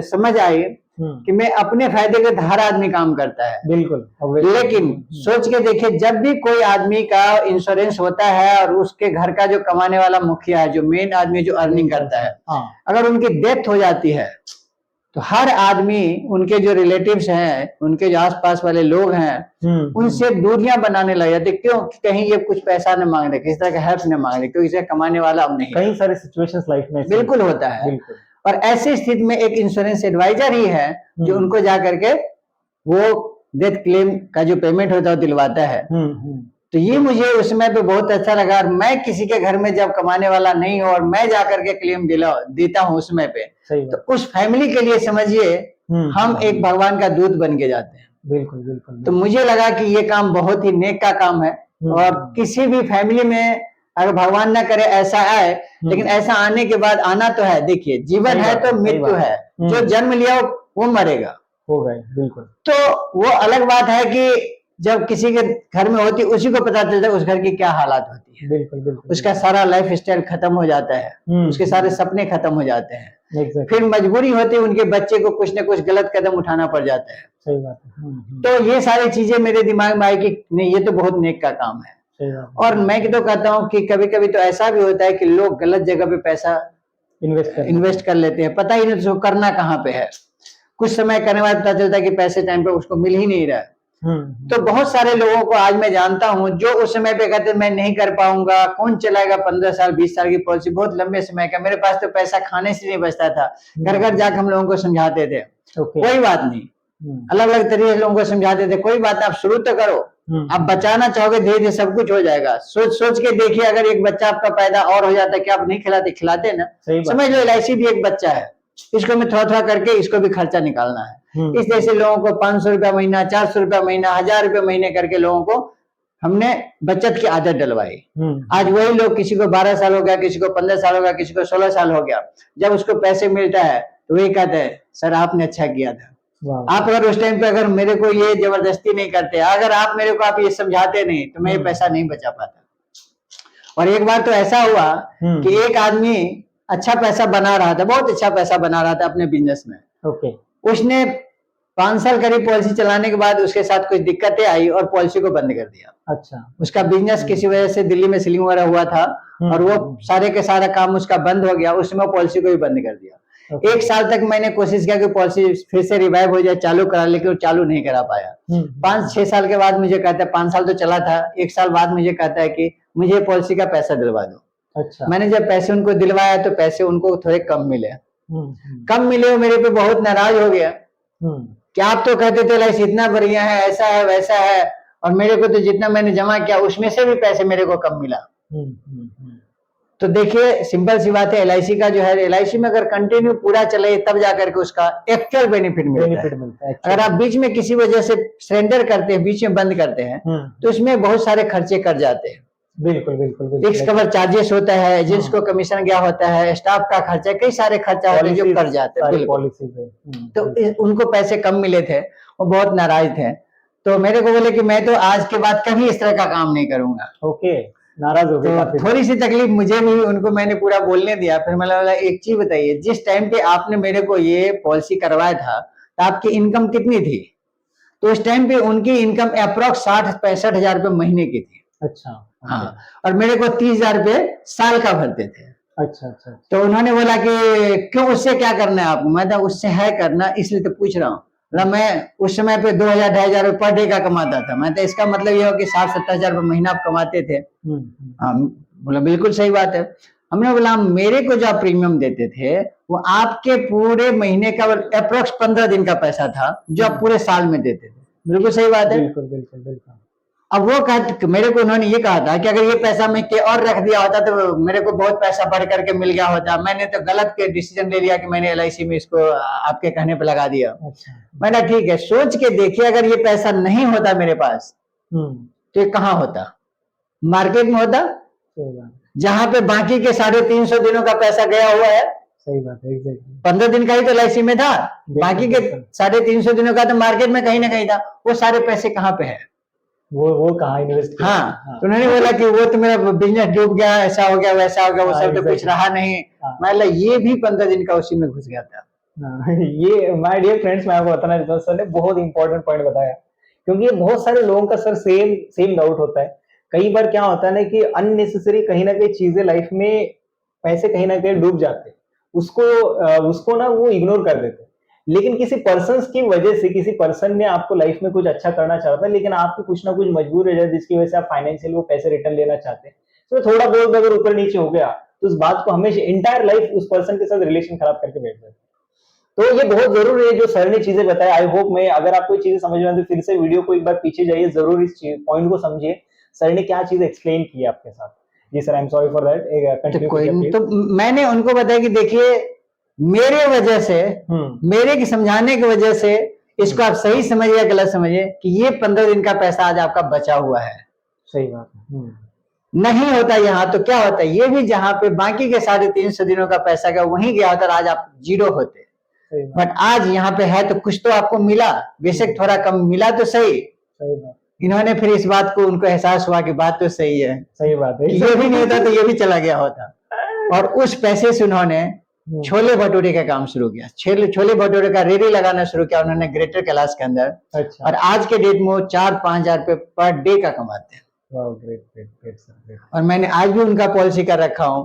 Speaker 2: समझ आई कि मैं अपने फायदे के हर आदमी काम करता है।
Speaker 3: बिल्कुल।
Speaker 2: लेकिन सोच के देखिए, जब भी कोई आदमी का इंश्योरेंस होता है और उसके घर का जो कमाने वाला मुखिया है, जो मेन आदमी जो अर्निंग करता है, अगर उनकी डेथ हो जाती है तो हर आदमी, उनके जो रिलेटिव्स हैं, उनके जो आसपास वाले लोग हैं, उनसे दूरियां बनाने लग जाते। क्यों? कहीं ये कुछ पैसा न मांग रहे, किसी तरह का हेल्प न मांग रहे, क्योंकि इसे कमाने वाला अब नहीं।
Speaker 3: कई सारे सिचुएशंस लाइफ में
Speaker 2: बिल्कुल होता है। और ऐसी स्थिति में एक इंश्योरेंस एडवाइजर ही है जो उनको जा करके वो डेथ क्लेम का जो पेमेंट होता है दिलवाता है। तो ये मुझे उस समय पे बहुत अच्छा लगा। और मैं किसी के घर में जब कमाने वाला नहीं हूँ और मैं जाकर के क्लेम देता हूँ उस समय पे, तो उस फैमिली के लिए समझिए हम एक भगवान का दूत बन के जाते हैं।
Speaker 3: बिल्कुल।
Speaker 2: तो मुझे लगा कि ये काम बहुत ही नेक का काम है। और किसी भी फैमिली में अगर भगवान ना करे ऐसा आए, लेकिन ऐसा आने के बाद आना तो है। देखिए, जीवन है तो मृत्यु है, जो जन्म लिया वो मरेगा।
Speaker 3: हो गए, बिल्कुल।
Speaker 2: तो वो अलग बात है कि जब किसी के घर में होती, उसी को पता चलता है उस घर की क्या हालात होती है।
Speaker 3: बिल्कुल।
Speaker 2: उसका सारा लाइफ स्टाइल खत्म हो जाता है, उसके सारे सपने खत्म हो जाते हैं। फिर मजबूरी होती है, उनके बच्चे को कुछ न कुछ गलत कदम उठाना पड़ जाता है।
Speaker 3: सही बात है।
Speaker 2: तो ये सारी चीजें मेरे दिमाग में आई कि नहीं, ये तो बहुत नेक का काम है। और मैं तो कहता हूँ कि कभी कभी तो ऐसा भी होता है कि लोग गलत जगह पे पैसा इन्वेस्ट कर लेते हैं, पता ही नहीं तो करना कहाँ पे है। कुछ समय करने बाद पता चलता है कि पैसे टाइम पे उसको मिल ही नहीं रहा है। तो बहुत सारे लोगों को आज मैं जानता हूं जो उस समय पे कहते मैं नहीं कर पाऊंगा, कौन चलाएगा 15 साल 20 साल की पॉलिसी, बहुत लंबे समय का। मेरे पास तो पैसा खाने से नहीं बचता था। घर घर जाकर हम लोगों को समझाते थे, कोई बात नहीं, अलग अलग तरीके से लोगों को समझाते थे, कोई बात आप शुरू तो करो, आप बचाना चाहोगे धीरे धीरे सब कुछ हो जाएगा। सोच के देखिए, अगर एक बच्चा आपका पैदा और हो जाता है, क्या आप नहीं खिलाते ना? समझ लो LIC भी एक बच्चा है, इसको मैं थोड़ा थोड़ा करके इसको भी खर्चा निकालना है। इस जैसे लोगों को 500 रुपया महीना, 400 रुपया महीना, 1000 रुपये महीने करके लोगों को हमने बचत की आदत डलवाई। आज वही लोग, किसी को 12 साल हो गया, किसी को 15 साल हो गया, किसी को 16 साल हो गया, जब उसको पैसे मिलता है तो वही कहते हैं सर आपने अच्छा किया था।
Speaker 3: वाह।
Speaker 2: आप अगर उस टाइम पे अगर मेरे को ये जबरदस्ती नहीं करते, अगर आप मेरे को आप ये समझाते नहीं, तो मैं ये पैसा नहीं बचा पाता। और एक बार तो ऐसा हुआ कि एक आदमी अच्छा पैसा बना रहा था, बहुत अच्छा पैसा बना रहा था अपने बिजनेस में।
Speaker 3: ओके।
Speaker 2: उसने 5 साल करीब पॉलिसी चलाने के बाद उसके साथ कुछ दिक्कतें आई और पॉलिसी को बंद कर दिया।
Speaker 3: अच्छा।
Speaker 2: उसका बिजनेस किसी वजह से दिल्ली में सीलिंग वगैरह हुआ था और वो सारे के सारा काम उसका बंद हो गया, उसने वो पॉलिसी को भी बंद कर दिया। 1 साल तक मैंने कोशिश किया कि पॉलिसी फिर से रिवाइव हो जाए, चालू करा, लेकिन वो चालू नहीं करा पाया। 5-6 साल के बाद मुझे कहता है, 5 साल तो चला था, 1 साल बाद मुझे कहता है कि मुझे पॉलिसी का पैसा दिलवा दो।
Speaker 3: अच्छा।
Speaker 2: मैंने जब पैसे उनको दिलवाया तो पैसे उनको थोड़े कम मिले। कम मिले, वो मेरे पे बहुत नाराज हो गया कि आप तो कहते थे LIC इतना बढ़िया है, ऐसा है वैसा है, और मेरे को तो जितना मैंने जमा किया उसमें से भी पैसे मेरे को कम मिला। तो देखिए सिंपल सी बात है, LIC का जो है, LIC में अगर कंटिन्यू पूरा चले तब जाकर के उसका एक्चुअल बेनिफिट मिलता है। अगर आप बीच में किसी वजह से सरेंडर करते हैं, बीच में बंद करते हैं, तो इसमें बहुत सारे खर्चे कर जाते हैं।
Speaker 3: बिल्कुल बिल्कुल बिल्कुल।
Speaker 2: फिक्स कवर चार्जेस होता है, एजेंट्स को कमीशन गया होता है, स्टाफ का खर्चा, कई सारे खर्चा होते हैं जो कर जाते हैं। बिल्कुल। तो उनको पैसे कम मिले थे, वो बहुत नाराज थे। तो मेरे को बोले कि मैं तो आज के बाद कभी इस तरह का काम नहीं करूंगा।
Speaker 3: ओके। नाराज हो गए।
Speaker 2: तो थोड़ी सी तकलीफ मुझे भी, उनको मैंने पूरा बोलने दिया। फिर मैंने बोला एक चीज बताइए, जिस टाइम पे आपने मेरे को ये पॉलिसी करवाया था तो आपकी इनकम कितनी थी? तो उस टाइम पे उनकी इनकम अप्रोक्स 60-65 हजार रुपये महीने की थी।
Speaker 3: अच्छा।
Speaker 2: हाँ, और मेरे को 30 हजार रुपये साल का भरते थे।
Speaker 3: अच्छा अच्छा।
Speaker 2: तो उन्होंने बोला कि क्यों, उससे क्या करना है आपको? मैं तो उससे है करना, इसलिए तो पूछ रहा हूँ। मैं उस समय पे 2000-2500 रुपये पर डे का कमाता था। मैं तो इसका मतलब ये हो कि 60-70 हजार रुपये महीना आप कमाते थे। हाँ, बोला बिल्कुल सही बात है। हमने बोला मेरे को जो आप प्रीमियम देते थे वो आपके पूरे महीने का अप्रोक्स 15 दिन का पैसा था जो आप पूरे साल में देते थे। बिल्कुल सही बात है।
Speaker 3: बिल्कुल बिल्कुल बिल्कुल।
Speaker 2: अब वो मेरे को उन्होंने ये कहा था कि अगर ये पैसा मैं के और रख दिया होता तो मेरे को बहुत पैसा बढ़ करके मिल गया होता। मैंने तो गलत के डिसीजन ले लिया कि मैंने LIC में इसको आपके कहने पे लगा दिया।
Speaker 3: अच्छा।
Speaker 2: मैंने ठीक है, सोच के देखिए, अगर ये पैसा नहीं होता मेरे पास तो ये कहाँ होता? मार्केट में होता, जहां पे बाकी के 350 दिनों का पैसा गया हुआ है।
Speaker 3: सही बात है, एग्जैक्टली।
Speaker 2: 15 दिन का ही तो LIC में था, बाकी के 350 दिनों का तो मार्केट में कहीं ना कहीं था। वो सारे पैसे कहाँ पे है?
Speaker 3: वो कहाँ इन्वेस्ट किया?
Speaker 2: हाँ, तो उन्होंने बोला कि वो तो मेरा बिजनेस डूब गया, ऐसा हो गया वैसा हो गया, वो सब तो कुछ रहा नहीं। मतलब ये भी 15 दिन का उसी में घुस गया था।
Speaker 3: ये माय डियर फ्रेंड्स, मैं आपको बताना चाहता हूँ, सर ने बहुत इंपॉर्टेंट पॉइंट बताया, क्योंकि ये बहुत सारे लोगों का सर सेम डाउट होता है। कई बार क्या होता है ना कि अननेसेसरी कहीं ना कहीं चीजें लाइफ में, पैसे कहीं ना कहीं डूब जाते हैं, उसको ना वो इग्नोर कर देते हैं। लेकिन किसी पर्सन की वजह से, किसी पर्सन ने आपको लाइफ में कुछ अच्छा करना चाहता है, लेकिन आपकी कुछ ना कुछ मजबूरी है जिसकी वजह से आप फाइनेंशियली वो पैसे रिटर्न लेना चाहते हैं, तो थोड़ा बहुत अगर ऊपर नीचे हो गया तो उस बात को हमेशा इंटायर लाइफ उस पर्सन के साथ रिलेशन खराब करके बैठ जाते हैं। तो ये बहुत जरूरी है जो सर ने चीजें बताया। आई होप मैं, अगर आपको चीजें समझ में आती तो फिर से वीडियो को एक बार पीछे जाइए, जरूर इस पॉइंट को समझिए सर ने क्या चीज एक्सप्लेन की है आपके साथ। जी sir, I am sorry for that.
Speaker 2: तो मैंने उनको बताया कि देखिए मेरे वजह से, मेरे की समझाने की वजह से इसको आप सही समझिए, गलत समझिए, कि ये 15 दिन का पैसा आज आपका बचा हुआ है।
Speaker 3: सही बात है।
Speaker 2: नहीं होता यहाँ तो क्या होता है, ये भी जहाँ पे बाकी के 350 दिनों का पैसा का वहीं गया होता, आज आप जीरो होते। बट आज यहाँ पे है तो कुछ तो आपको मिला, बेशक थोड़ा कम मिला तो सही। इन्होंने फिर इस बात को, उनको एहसास हुआ कि बात तो सही है,
Speaker 3: सही बात है,
Speaker 2: ये भी नहीं होता तो ये भी चला गया होता। और उस पैसे से उन्होंने छोले भटूरे का काम शुरू किया, छोले भटूरे का रेडी लगाना शुरू किया उन्होंने ग्रेटर कैलाश के अंदर।
Speaker 3: अच्छा।
Speaker 2: और आज के डेट में वो 4-5 हजार रुपये पर डे का कमाते हैं।
Speaker 3: Great great great sir. और
Speaker 2: मैंने आज भी उनका पॉलिसी कर रखा हूँ।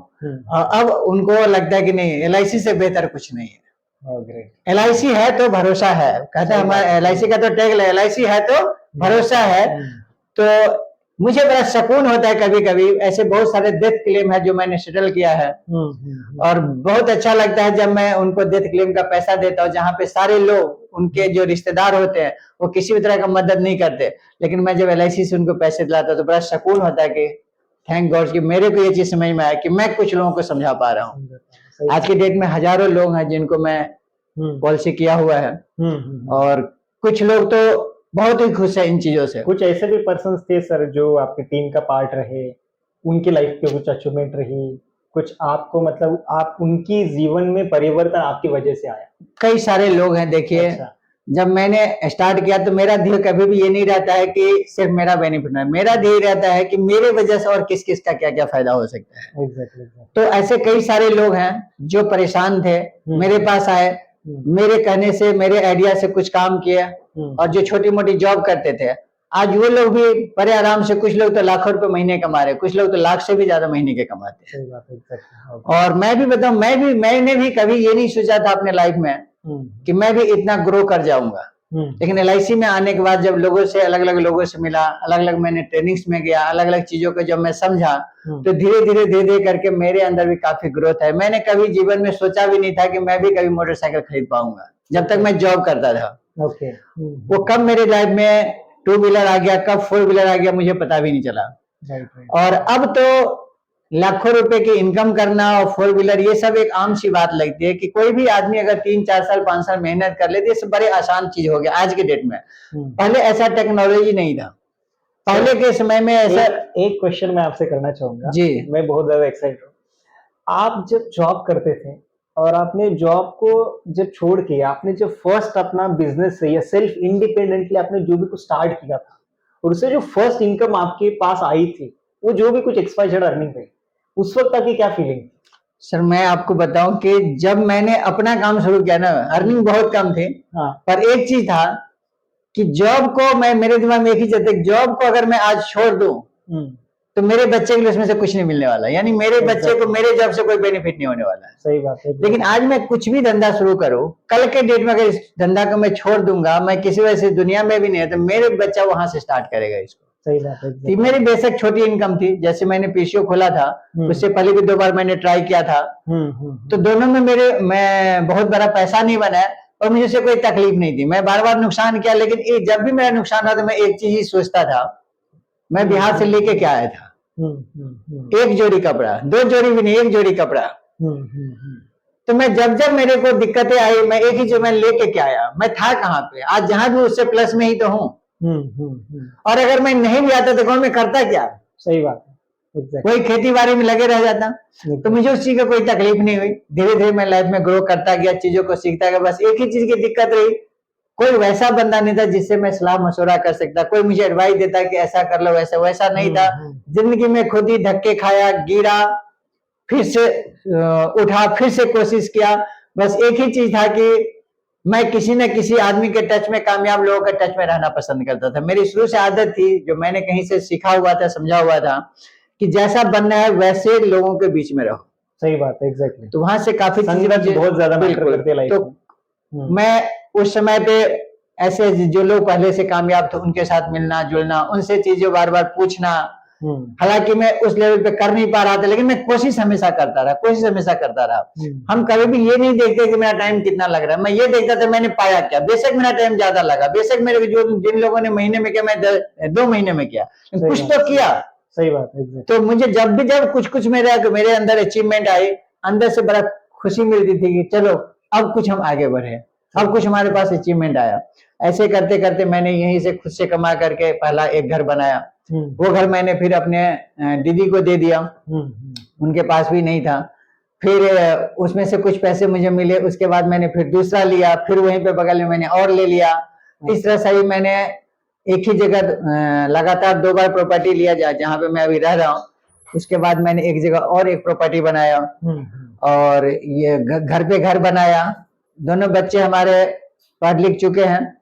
Speaker 2: अब उनको लगता है कि नहीं, LIC से बेहतर कुछ नहीं है। LIC है तो भरोसा है, कहते हैं हमारा LIC का तो टैग है, LIC है तो भरोसा है। तो मुझे बड़ा सुकून होता है कभी कभी, ऐसे बहुत सारे डेथ क्लेम है जो मैंने सेटल किया है। और बहुत अच्छा लगता है जब मैं उनको डेथ क्लेम का पैसा देता हूँ, जहाँ पे सारे लोग, उनके जो रिश्तेदार होते हैं वो किसी भी तरह का मदद नहीं करते, लेकिन मैं जब LIC से उनको पैसे दिलाता हूँ तो बड़ा सुकून होता है कि थैंक गॉड कि मेरे को ये चीज समझ में आया कि मैं कुछ लोगों को समझा पा रहा हूँ। आज की डेट में हजारों लोग हैं जिनको मैं पॉलिसी किया हुआ है, और कुछ लोग तो बहुत ही खुश है इन चीजों से।
Speaker 3: कुछ ऐसे भी पर्सन थे सर जो आपकी टीम का पार्ट रहे, उनकी लाइफ पे कुछ अचीवमेंट रही, कुछ आपको मतलब आप उनकी जीवन में परिवर्तन आपकी वजह से आया?
Speaker 2: कई सारे लोग हैं देखिए।
Speaker 3: अच्छा।
Speaker 2: जब मैंने स्टार्ट किया तो मेरा ध्येय कभी भी ये नहीं रहता है कि सिर्फ मेरा बेनिफिट है, मेरा ध्येय रहता है कि मेरे वजह से और किस किस का क्या क्या फायदा हो सकता है।
Speaker 3: एग्जैक्टली।
Speaker 2: तो ऐसे कई सारे लोग हैं जो परेशान थे, मेरे पास आए, मेरे कहने से, मेरे आइडिया से कुछ काम किया, और जो छोटी मोटी जॉब करते थे आज वो लोग भी बड़े आराम से, कुछ लोग तो लाखों रुपए महीने कमा रहे, कुछ लोग तो लाख से भी ज्यादा महीने के कमाते हैं।
Speaker 3: सही बात है, एग्जैक्टली।
Speaker 2: और मैं भी बताऊं, मैंने भी कभी ये नहीं सोचा था अपने लाइफ में कि मैं भी इतना ग्रो कर जाऊंगा। लेकिन LIC में आने के बाद जब लोगों से, अलग अलग लोगों से मिला, अलग अलग मैंने ट्रेनिंग्स में गया, अलग अलग चीजों को जब मैं समझा, तो धीरे धीरे धीरे धीरे करके मेरे अंदर भी काफी ग्रोथ है। मैंने कभी जीवन में सोचा भी नहीं था कि मैं भी कभी मोटरसाइकिल खरीद पाऊंगा, जब तक मैं जॉब करता था।
Speaker 3: ओके।
Speaker 2: वो कब मेरे लाइफ में 2 व्हीलर आ गया, कब 4 व्हीलर आ गया, मुझे पता भी नहीं चला।
Speaker 3: राइट।
Speaker 2: और अब तो लाखों रुपए की इनकम करना और 4 व्हीलर, ये सब एक आम सी बात लगती है कि कोई भी आदमी अगर 3-4 साल 5 साल मेहनत कर ले तो ये सब बड़े आसान चीज हो गया आज के डेट में। पहले ऐसा टेक्नोलॉजी नहीं था, पहले के समय में ऐसा।
Speaker 3: एक क्वेश्चन मैं आपसे करना चाहूंगा
Speaker 2: जी।
Speaker 3: मैं बहुत ज्यादा एक्साइटेड हूँ। आप जब जॉब करते थे और आपने जॉब को जब छोड़ के आपने जब फर्स्ट अपना बिजनेस या सेल्फ इंडिपेंडेंटली आपने जो भी कुछ स्टार्ट किया था, और उससे जो फर्स्ट इनकम आपके पास आई थी, वो जो भी कुछ XYZ अर्निंग रही, उस वक्त आपकी क्या फीलिंग थी?
Speaker 2: सर मैं आपको बताऊं कि जब मैंने अपना काम शुरू किया ना, अर्निंग बहुत कम थे।
Speaker 3: हाँ।
Speaker 2: पर एक चीज था कि जॉब को, मेरे दिमाग में एक ही चीज थी, जॉब को अगर मैं आज छोड़ दूं तो मेरे बच्चे के लिए उसमें से कुछ नहीं मिलने वाला, यानी मेरे बच्चे को मेरे जॉब से कोई बेनिफिट नहीं होने वाला है।
Speaker 3: सही बात है।
Speaker 2: लेकिन आज मैं कुछ भी धंधा शुरू करूं, कल के डेट में अगर इस धंधा को मैं छोड़ दूंगा, मैं किसी वजह से दुनिया में भी नहीं है, तो मेरे बच्चा वहां से स्टार्ट करेगा इसको।
Speaker 3: सही बात है।
Speaker 2: कि मेरी बेशक छोटी इनकम थी, जैसे मैंने PCO खोला था, उससे पहले भी 2 बार मैंने ट्राई किया था, तो दोनों में मैं बहुत बड़ा पैसा नहीं बनाया और मुझे से कोई तकलीफ नहीं थी। मैं बार बार नुकसान किया, लेकिन जब भी मेरा नुकसान हुआ तो मैं एक चीज ही सोचता था, मैं बिहार से लेके क्या आया था, एक जोड़ी कपड़ा, 2 जोड़ी भी नहीं, 1 जोड़ी कपड़ा। तो मैं जब जब मेरे को दिक्कतें आई, मैं एक ही चीज मैं लेके क्या आया, मैं था कहाँ पे, आज जहां भी उससे प्लस में ही तो हूँ। और अगर मैं नहीं भी आता तो मैं करता क्या?
Speaker 3: सही बात है।
Speaker 2: कोई खेती बाड़ी में लगे रह जाता, तो मुझे उस चीज का कोई तकलीफ नहीं हुई। धीरे धीरे मैं लाइफ में ग्रो करता गया, चीजों को सीखता गया। बस एक ही चीज की दिक्कत रही, कोई वैसा बंदा नहीं था जिससे मैं सलाह मशवरा कर सकता, कोई मुझे एडवाइस देता कि ऐसा कर लो, वैसा नहीं था। जिंदगी में खुद ही धक्के खाया, गिरा, फिर से उठा, फिर से कोशिश किया। बस एक ही चीज था कि मैं किसी न किसी आदमी के टच में, कामयाब लोगों के टच में रहना पसंद करता था। मेरी शुरू से आदत थी, जो मैंने कहीं से सीखा हुआ था, समझा हुआ था, कि जैसा बनना है वैसे लोगों के बीच में रहो।
Speaker 3: सही बात है, एग्जैक्टली।
Speaker 2: तो वहां से काफी
Speaker 3: चीजें बहुत ज्यादा मैटर करती है लाइफ में।
Speaker 2: तो मैं उस समय पे ऐसे जो लोग पहले से कामयाब थे उनके साथ मिलना जुलना, उनसे चीजें बार बार पूछना। हालांकि मैं उस लेवल पे कर नहीं पा रहा था, लेकिन मैं कोशिश हमेशा करता रहा। हम कभी भी ये नहीं देखते कि मेरा टाइम कितना लग रहा है, मैं ये देखता था मैंने पाया क्या। बेशक मेरा टाइम ज्यादा लगा, बेशक मेरे जिन लोगों ने महीने में किया, मैं 2 महीने में किया, कुछ तो किया।
Speaker 3: सही बात है।
Speaker 2: तो मुझे जब कुछ मेरे अंदर अचीवमेंट आई, अंदर से बड़ा खुशी मिलती थी कि चलो अब कुछ हम आगे बढ़े, अब कुछ हमारे पास अचीवमेंट आया। ऐसे करते करते मैंने यहीं से खुद से कमा करके पहला एक घर बनाया। वो घर मैंने फिर अपने दीदी को दे दिया, उनके पास भी नहीं था। फिर उसमें से कुछ पैसे मुझे मिले, उसके बाद मैंने फिर दूसरा लिया, फिर वहीं पे बगल में मैंने और ले लिया। इस तरह से ही मैंने एक ही जगह लगातार 2 बार प्रॉपर्टी लिया, जहाँ पे मैं अभी रह रहा हूँ। उसके बाद मैंने एक जगह और एक प्रॉपर्टी बनाया, और ये घर पे घर बनाया। दोनों बच्चे हमारे पढ़ लिख चुके हैं।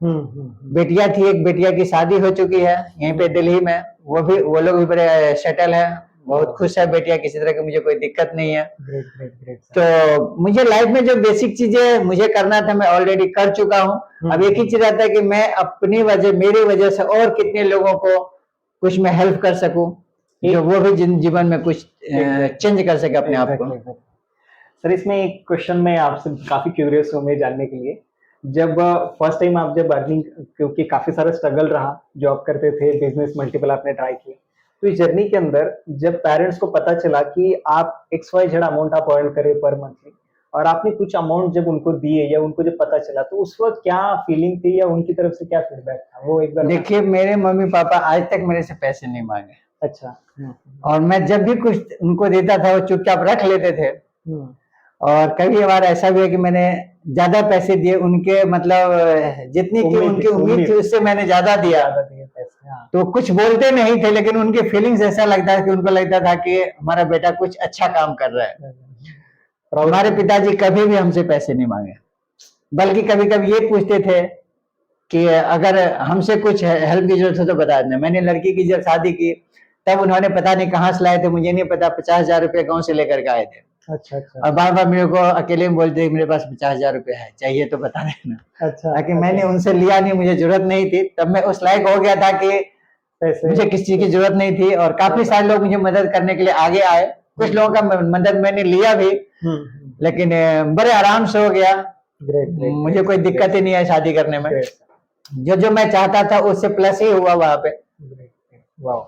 Speaker 2: बेटिया थी, एक बेटिया की शादी हो चुकी है यहीं पे दिल्ली में, वो लोग भी बड़े सेटल है, बहुत खुश है बेटिया, किसी तरह की मुझे कोई दिक्कत नहीं है।
Speaker 3: ग्रेट।
Speaker 2: तो मुझे लाइफ में जो बेसिक चीजें मुझे करना था मैं ऑलरेडी कर चुका हूँ। अब एक ही चीज रहता है कि मैं अपनी मेरी वजह से और कितने लोगों को कुछ मैं हेल्प कर सकूं, जो वो भी जीवन में कुछ चेंज कर सके अपने आप को।
Speaker 3: सर इसमें एक क्वेश्चन मैं आपसे काफी क्यूरियस हूँ मैं जानने के लिए, जब फर्स्ट टाइम आप जब अर्निंग, क्योंकि काफी सारा स्ट्रगल रहा, जॉब करते थे, बिजनेस मल्टीपल आपने ट्राई किए, तो इस जर्नी के अंदर जब पेरेंट्स को पता चला कि आप XYZ अमाउंट आप अर्न करें पर मंथली, और आपने कुछ अमाउंट जब उनको दिए या उनको जब पता चला, तो उस वक्त क्या फीलिंग थी या उनकी तरफ से क्या फीडबैक था, वो एक बार?
Speaker 2: देखिए, मेरे मम्मी पापा आज तक मेरे से पैसे नहीं मांगे।
Speaker 3: अच्छा।
Speaker 2: और मैं जब भी कुछ उनको देता था वो चुपचाप रख लेते थे। और कभी बार ऐसा भी है कि मैंने ज्यादा पैसे दिए, उनके मतलब जितनी की उनकी उम्मीद थी उससे मैंने ज्यादा दिया।
Speaker 3: हाँ।
Speaker 2: तो कुछ बोलते नहीं थे, लेकिन उनके फीलिंग्स ऐसा लगता है कि उनको लगता था कि हमारा बेटा कुछ अच्छा काम कर रहा है। हमारे पिताजी कभी भी हमसे पैसे नहीं मांगे, बल्कि कभी कभी ये पूछते थे कि अगर हमसे कुछ हेल्प की जरूरत हो तो बता देना। मैंने लड़की की जब शादी की तब उन्होंने पता नहीं कहाँ से लाए थे, मुझे नहीं पता, 50,000 रुपये गाँव से लेकर के आए थे।
Speaker 3: अच्छा अच्छा।
Speaker 2: और बार बार मेरे को अकेले में बोलते मेरे पास 50,000 रुपये है, चाहिए तो बता देना।
Speaker 3: अच्छा।
Speaker 2: ताकि मैंने उनसे लिया नहीं, मुझे जरूरत नहीं थी, तब मैं उस लायक हो गया था कि मुझे किसी चीज की जरूरत नहीं थी। और काफी सारे लोग मुझे मदद करने के लिए आगे आए, कुछ लोगों का मदद मैंने लिया भी, लेकिन बड़े आराम से हो गया। मुझे कोई दिक्कत ही नहीं है शादी करने में, जो मैं चाहता था उससे प्लस ही हुआ वहां पे।
Speaker 3: वाह।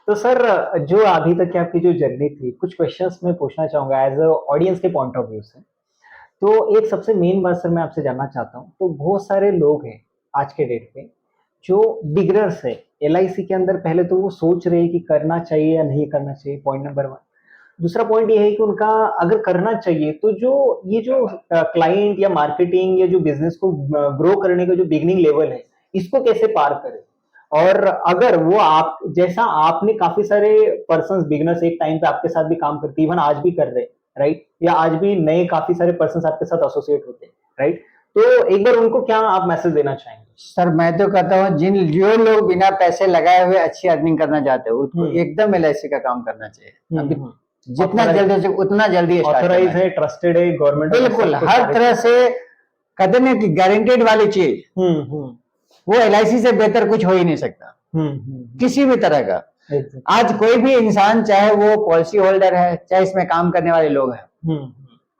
Speaker 3: तो सर, जो अभी तक की आपकी जो जर्नी थी, कुछ क्वेश्चंस मैं पूछना चाहूंगा एज अ ऑडियंस के पॉइंट ऑफ व्यू से। तो एक सबसे मेन बात सर मैं आपसे जानना चाहता हूँ, तो बहुत सारे लोग हैं आज के डेट पे जो बिगनर्स है एलआईसी के अंदर, पहले तो वो सोच रहे हैं कि करना चाहिए या नहीं करना चाहिए, पॉइंट नंबर 1। दूसरा पॉइंट ये है कि उनका अगर करना चाहिए तो जो ये जो क्लाइंट या मार्केटिंग या जो बिजनेस को ग्रो करने का जो बिगनिंग लेवल है, इसको कैसे पार करें। और अगर वो आप जैसा आपने काफी सारे पर्सन्स बिगनर्स एक टाइम पे आपके साथ भी काम करते, इवन आज भी कर रहे, राइट, या आज भी नए काफी सारे पर्सन्स आपके साथ एसोसिएट होते हैं, राइट, तो एक बार उनको क्या आप मैसेज देना चाहेंगे।
Speaker 2: सर मैं तो कहता हूँ जो लोग बिना पैसे लगाए हुए अच्छी अर्निंग करना चाहते हैं उनको एकदम एलआईसी का काम करना चाहिए। अभी जितना जल्दी हो सके उतना जल्दी
Speaker 3: ऑथराइज है, ट्रस्टेड है, गवर्नमेंट
Speaker 2: बिल्कुल हर तरह से कहते ना कि गारंटेड वाली चीज, वो एलआईसी से बेहतर कुछ हो ही नहीं सकता किसी भी तरह का। आज कोई भी इंसान, चाहे वो पॉलिसी होल्डर है चाहे इसमें काम करने वाले लोग हैं,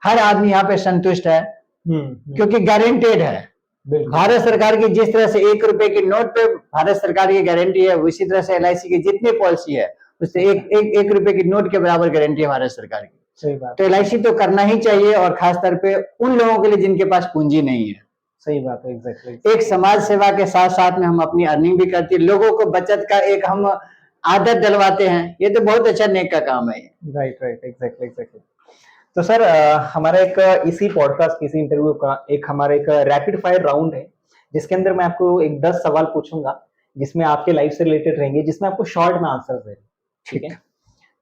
Speaker 2: हर आदमी यहाँ पे संतुष्ट है क्योंकि गारंटेड है। भारत सरकार की जिस तरह से 1 रुपए के नोट पे भारत सरकार की गारंटी है, उसी तरह से एलआईसी की जितनी पॉलिसी है उससे एक रुपए की नोट के बराबर गारंटी है भारत सरकार की।
Speaker 3: सही बात।
Speaker 2: तो एलआईसी तो करना ही चाहिए, और खास तौर पे उन लोगों के लिए जिनके पास पूंजी नहीं है।
Speaker 3: सही बात है, एग्जैक्टली।
Speaker 2: एक समाज सेवा के साथ साथ में हम अपनी अर्निंग भी करते हैं, लोगों को बचत का एक हम आदत डलवाते हैं, ये तो बहुत अच्छा नेक का काम है।
Speaker 3: Right right, exactly exactly. तो सर, हमारा एक इसी पॉडकास्ट इसी इंटरव्यू का एक हमारा एक रैपिड फायर राउंड है, जिसके अंदर मैं आपको एक 10 सवाल पूछूंगा जिसमें आपके लाइफ से रिलेटेड रहेंगे, जिसमें आपको शॉर्ट में आंसर दें, ठीक है।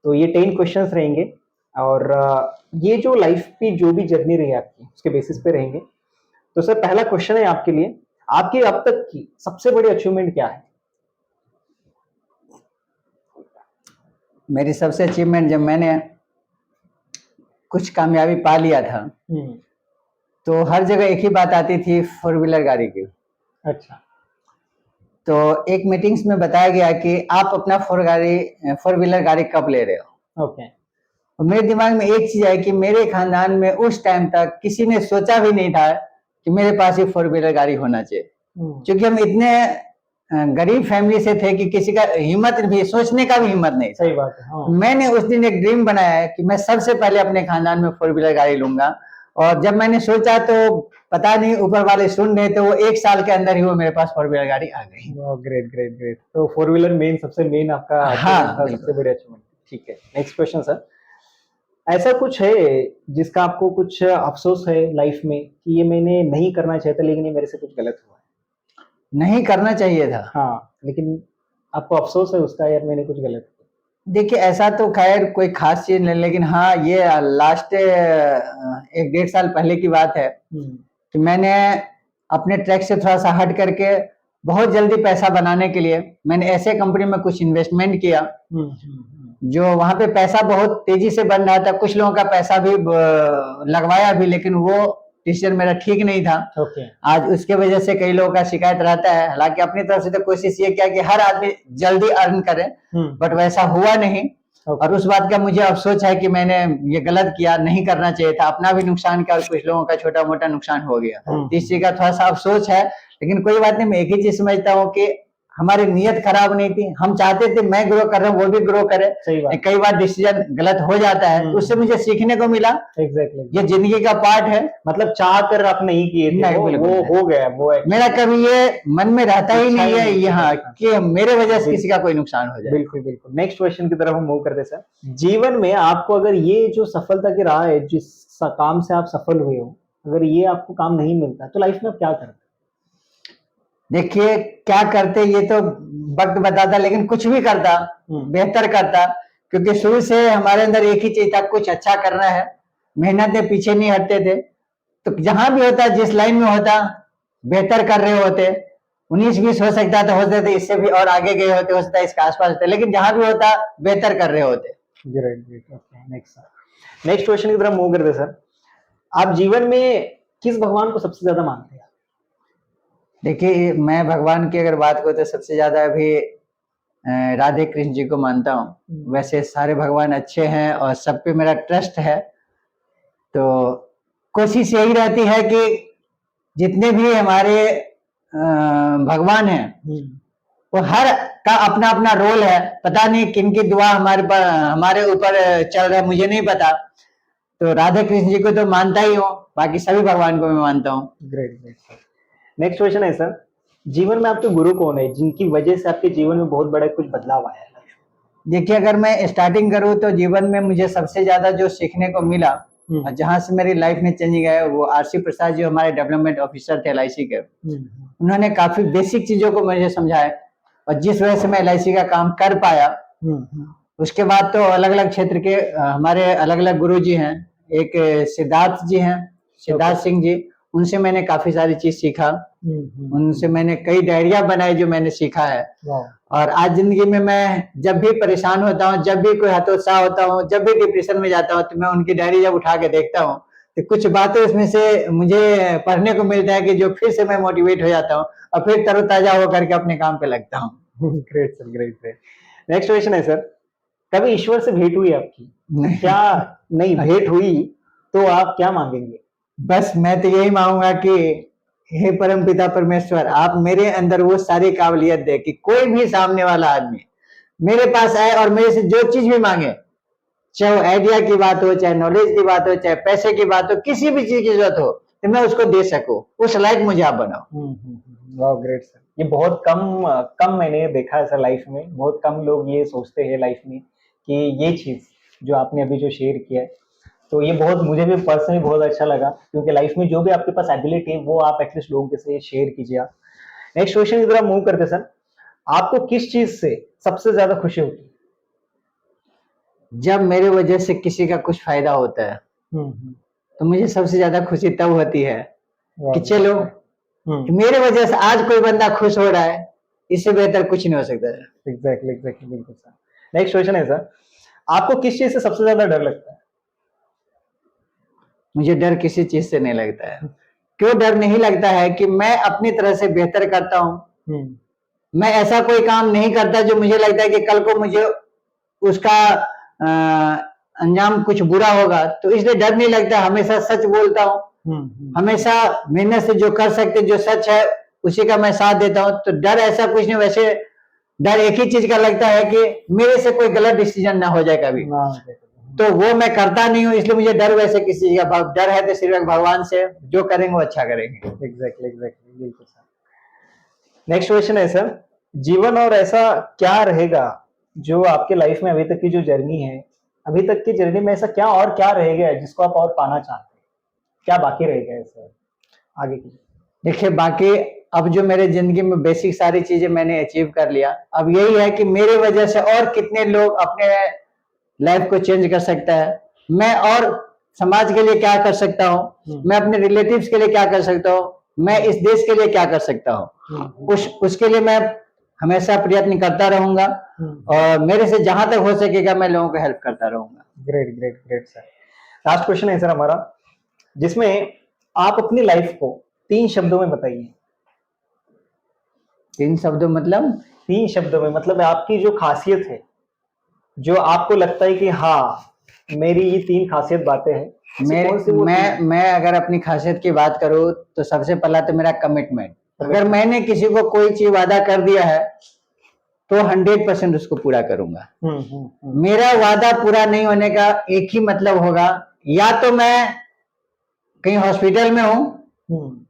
Speaker 3: तो ये 10 क्वेश्चंस रहेंगे, और ये जो लाइफ की जो भी जर्नी रही आपकी उसके बेसिस पे रहेंगे। तो सर, पहला क्वेश्चन है आपके लिए, आपकी अब तक की सबसे बड़ी अचीवमेंट क्या है।
Speaker 2: मेरी सबसे अचीवमेंट, जब मैंने कुछ कामयाबी पा लिया था तो हर जगह एक ही बात आती थी 4 व्हीलर गाड़ी की।
Speaker 3: अच्छा।
Speaker 2: तो एक मीटिंग्स में बताया गया कि आप अपना 4 व्हीलर गाड़ी कब ले रहे हो।
Speaker 3: ओके।
Speaker 2: और मेरे दिमाग में एक चीज है कि मेरे खानदान में उस टाइम तक किसी ने सोचा भी नहीं था कि मेरे पास ही 4 व्हीलर गाड़ी होना चाहिए, क्योंकि हम इतने गरीब फैमिली से थे कि किसी का हिम्मत भी, सोचने का भी हिम्मत नहीं।
Speaker 3: सही बात है। हाँ।
Speaker 2: मैंने उस दिन एक ड्रीम बनाया है कि मैं सबसे पहले अपने खानदान में 4 व्हीलर गाड़ी लूंगा, और जब मैंने सोचा तो पता नहीं ऊपर वाले सुन रहे, तो वो 1 साल के अंदर ही वो मेरे पास 4 व्हीलर गाड़ी आ गई।
Speaker 3: Great great great. तो 4 व्हीलर सबसे मेन आपका
Speaker 2: हाँ,
Speaker 3: सबसे बड़ी अचीवमेंट। ठीक है, नेक्स्ट क्वेश्चन सर, ऐसा कुछ है जिसका आपको कुछ अफसोस है लाइफ में कि ये मैंने नहीं करना चाहता लेकिन ये मेरे से कुछ गलत हुआ है।
Speaker 2: नहीं करना चाहिए था।
Speaker 3: हाँ, लेकिन आपको अफसोस है उसका, यार मैंने कुछ गलत किया।
Speaker 2: देखिए ऐसा तो खैर कोई खास चीज नहीं, लेकिन हाँ ये लास्ट 1-1.5 साल पहले की बात है कि मैंने अपने ट्रैक से थोड़ा सा हट करके बहुत जल्दी पैसा बनाने के लिए मैंने ऐसे कंपनी में कुछ इन्वेस्टमेंट किया जो वहां पे पैसा बहुत तेजी से बन रहा था। कुछ लोगों का पैसा भी लगवाया भी, लेकिन वो डिसीजन मेरा ठीक नहीं था। आज उसके वजह से कई लोगों का शिकायत रहता है। हालांकि अपनी तरफ से तो कोशिश ये किया कि हर आदमी जल्दी अर्न करे, बट वैसा हुआ नहीं। और उस बात का मुझे अफसोस है कि मैंने ये गलत किया, नहीं करना चाहिए था। अपना भी नुकसान किया और कुछ लोगों का छोटा मोटा नुकसान हो गया, इस चीज का थोड़ा सा अफसोस है। लेकिन कोई बात नहीं, मैं एक ही चीज समझता हूँ कि हमारी नीयत खराब नहीं थी, हम चाहते थे मैं ग्रो कर रहा हूँ वो भी ग्रो करे। कई बार डिसीजन गलत हो जाता है, उससे मुझे सीखने को मिला।
Speaker 3: एग्जैक्टली,
Speaker 2: ये जिंदगी का पार्ट है।
Speaker 3: मतलब चाह कर आप नहीं किए थे, वो हो गया। वो
Speaker 2: मेरा कभी ये मन में रहता ही नहीं है यहाँ कि मेरे वजह से किसी का कोई नुकसान हो जाए।
Speaker 3: बिल्कुल बिल्कुल। नेक्स्ट क्वेश्चन की तरफ हम मूव करते सर। जीवन में आपको अगर ये जो सफलता की राह है, जिस काम से आप सफल हुए हो, अगर ये आपको काम नहीं मिलता तो लाइफ में आप क्या करते?
Speaker 2: देखिए क्या करते ये तो वक्त बताता, लेकिन कुछ भी करता बेहतर करता, क्योंकि शुरू से हमारे अंदर एक ही चीज था, कुछ अच्छा करना है, मेहनत से पीछे नहीं हटते थे। तो जहां भी होता, जिस लाइन में होता, बेहतर कर रहे होते, 19-20 हो सकता तो हो सकता इससे भी और आगे गए होते, हो सकता इसके आसपास होते, लेकिन जहां भी होता बेहतर कर रहे होते।
Speaker 3: Great great. Okay, next question की तरफ मूव करते सर। आप जीवन में किस भगवान को सबसे ज्यादा मानते हैं?
Speaker 2: देखिए मैं भगवान की अगर बात करूं तो सबसे ज्यादा अभी राधे कृष्ण जी को मानता हूँ। वैसे सारे भगवान अच्छे हैं और सब पे मेरा ट्रस्ट है, तो कोशिश यही रहती है कि जितने भी हमारे भगवान हैं वो हर का अपना अपना रोल है। पता नहीं किन की दुआ हमारे ऊपर चल रहा है, मुझे नहीं पता। तो राधे कृष्ण जी को तो मानता ही हूँ, बाकी सभी भगवान को मैं मानता हूँ।
Speaker 3: Great great sir. Next question है सर, जीवन में आपके गुरु कौन है जिनकी वजह से आपके जीवन में बहुत बड़ा कुछ बदलाव आया है?
Speaker 2: देखिए अगर मैं स्टार्टिंग करूँ तो जीवन में मुझे सबसे ज्यादा जो सीखने को मिला और जहां से मेरी लाइफ में चेंज गया वो आरसी प्रसाद जी हमारे डेवलपमेंट ऑफिसर थे LIC के। उन्होंने काफी बेसिक चीजों को मुझे समझाया और जिस वजह से मैं LIC का काम कर पाया। उसके बाद तो अलग अलग क्षेत्र के हमारे अलग अलग गुरु जी हैं। एक सिद्धार्थ जी हैं, सिद्धार्थ सिंह जी, उनसे मैंने काफी सारी चीज सीखा। उनसे मैंने कई डायरिया बनाई जो मैंने सीखा है। और आज जिंदगी में मैं जब भी परेशान होता हूँ, जब भी कोई हतोत्साह होता हूँ, जब भी डिप्रेशन में जाता हूँ, तो मैं उनकी डायरी जब उठा के देखता हूँ तो कुछ बातें उसमें से मुझे पढ़ने को मिलता है कि जो फिर से मैं मोटिवेट हो जाता हूँ और फिर तरोताजा होकर के अपने काम पे लगता हूँ।
Speaker 3: Great sir, great great. Next question है सर, कभी ईश्वर से भेंट हुई आपकी?
Speaker 2: नहीं।
Speaker 3: क्या नहीं भेंट हुई तो आप क्या मांगेंगे?
Speaker 2: बस मैं तो यही मांगूंगा कि हे परम पिता परमेश्वर, आप मेरे अंदर वो सारी काबिलियत दे कि कोई भी सामने वाला आदमी मेरे पास आए और मेरे से जो चीज भी मांगे, चाहे वो आइडिया की बात हो, चाहे नॉलेज की बात हो, चाहे पैसे की बात हो, किसी भी चीज की जरूरत हो, तो मैं उसको दे सकूं, उस लायक मुझे आप बनाओ।
Speaker 3: वाह ग्रेट सर। ये बहुत कम मैंने देखा है सर लाइफ में, बहुत कम लोग ये सोचते हैं लाइफ में कि ये चीज जो आपने अभी जो शेयर किया है, तो ये बहुत मुझे भी पर्सनली बहुत अच्छा लगा, क्योंकि लाइफ में जो भी आपके पास एबिलिटी है वो आप एटलीस्ट लोगों के साथ शेयर कीजिए आप। नेक्स्ट क्वेश्चन की तरफ मूव करते सर, आपको किस चीज से सबसे ज्यादा खुशी होती है?
Speaker 2: जब मेरे वजह से किसी का कुछ फायदा होता है तो मुझे सबसे ज्यादा खुशी तब होती है कि चलो कि मेरे वजह से आज कोई बंदा खुश हो रहा है, इससे बेहतर कुछ नहीं हो सकता है।
Speaker 3: एग्जैक्टली बिल्कुल सर। नेक्स्ट क्वेश्चन है सर, आपको किस चीज से सबसे ज्यादा डर लगता है?
Speaker 2: मुझे डर किसी चीज से नहीं लगता है। क्यों डर नहीं लगता है कि मैं अपनी तरह से बेहतर करता हूँ। मैं ऐसा कोई काम नहीं करता जो मुझे लगता है कि कल को मुझे उसका अंजाम कुछ बुरा होगा, तो इसलिए डर नहीं लगता। हमेशा सच बोलता हूँ, हमेशा मेहनत से जो कर सकते, जो सच है उसी का मैं साथ देता हूँ। तो डर ऐसा कुछ नहीं। वैसे डर एक ही चीज का लगता है कि मेरे से कोई गलत डिसीजन ना हो जाए कभी, तो वो मैं करता नहीं हूँ, इसलिए मुझे डर वैसे किसी चीज का डर है तो सिर्फ भगवान से, जो करेंगे वो अच्छा करेंगे।
Speaker 3: एग्जैक्टली बिल्कुल सर। नेक्स्ट क्वेश्चन है सर, जीवन और ऐसा क्या रहेगा जो आपके लाइफ में अभी तक की जो जर्नी है, अभी तक की जर्नी में ऐसा क्या और क्या रहेगा जिसको आप और पाना चाहते हैं? क्या बाकी रहेगा सर आगे की?
Speaker 2: देखिए बाकी अब जो मेरे जिंदगी में बेसिक सारी चीजें मैंने अचीव कर लिया, अब यही है कि मेरे वजह से और कितने लोग अपने लाइफ को चेंज कर सकता है, मैं और समाज के लिए क्या कर सकता हूँ, मैं अपने रिलेटिव्स के लिए क्या कर सकता हूँ, मैं इस देश के लिए क्या कर सकता हूँ, उसके लिए मैं हमेशा प्रयत्न करता रहूंगा और मेरे से जहां तक हो सकेगा मैं लोगों को हेल्प करता रहूंगा।
Speaker 3: Great sir. लास्ट क्वेश्चन है सर हमारा, जिसमें आप अपनी लाइफ को 3 शब्दों में बताइए।
Speaker 2: 3 शब्दों मतलब?
Speaker 3: 3 शब्दों में मतलब आपकी जो खासियत है, जो आपको लगता है कि हाँ मेरी ये 3 खासियत बातें हैं।
Speaker 2: मैं अगर अपनी खासियत की बात करूं तो सबसे पहला तो मेरा कमिटमेंट। अगर मैंने किसी को कोई चीज वादा कर दिया है तो 100% उसको पूरा करूंगा। मेरा वादा पूरा नहीं होने का एक ही मतलब होगा, या तो मैं कहीं हॉस्पिटल में हूँ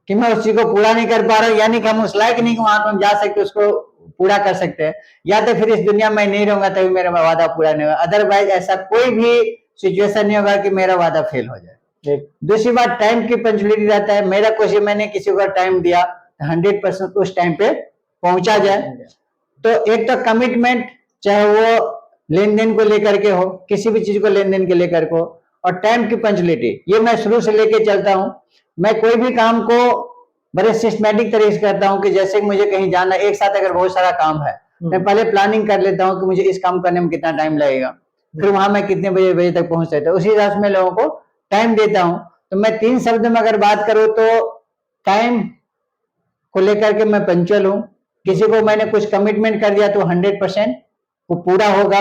Speaker 2: कि मैं उस चीज को पूरा नहीं कर पा रहा हूँ, यानी कि हम उस लायक नहीं वहां पर हम जा सकते उसको पूरा कर सकते हैं, या तो फिर इस दुनिया में नहीं रहूंगा तभी मेरा वादा पूरा नहीं होगा। अदरवाइज ऐसा कोई भी सिचुएशन नहीं होगा कि मेरा वादा फेल हो जाए। दूसरी बात टाइम की पंचुअलिटी रहता है, मेरा कोशिश मैंने किसी को टाइम दिया 100% उस टाइम पे पहुंचा जाए। तो एक तो कमिटमेंट, चाहे वो लेन देन को लेकर के हो, किसी भी चीज को लेन देन के लेकर के हो, और टाइम की पंचुअलिटी, ये मैं शुरू से लेके चलता हूँ। मैं कोई भी काम को बड़े सिस्टमेटिक तरीके से करता हूँ कि जैसे कि मुझे कहीं जाना, एक साथ अगर बहुत सारा काम है, मैं पहले प्लानिंग कर लेता हूँ कि मुझे इस काम करने में कितना टाइम लगेगा, फिर वहां मैं कितने बजे तक पहुंच सकता हूँ, उसी हिसाब से मैं लोगों को टाइम देता हूँ। तो मैं 3 शब्द में अगर बात करूँ तो टाइम को लेकर के मैं पंचुअल हूँ। किसी को मैंने कुछ कमिटमेंट कर दिया तो 100% वो पूरा होगा।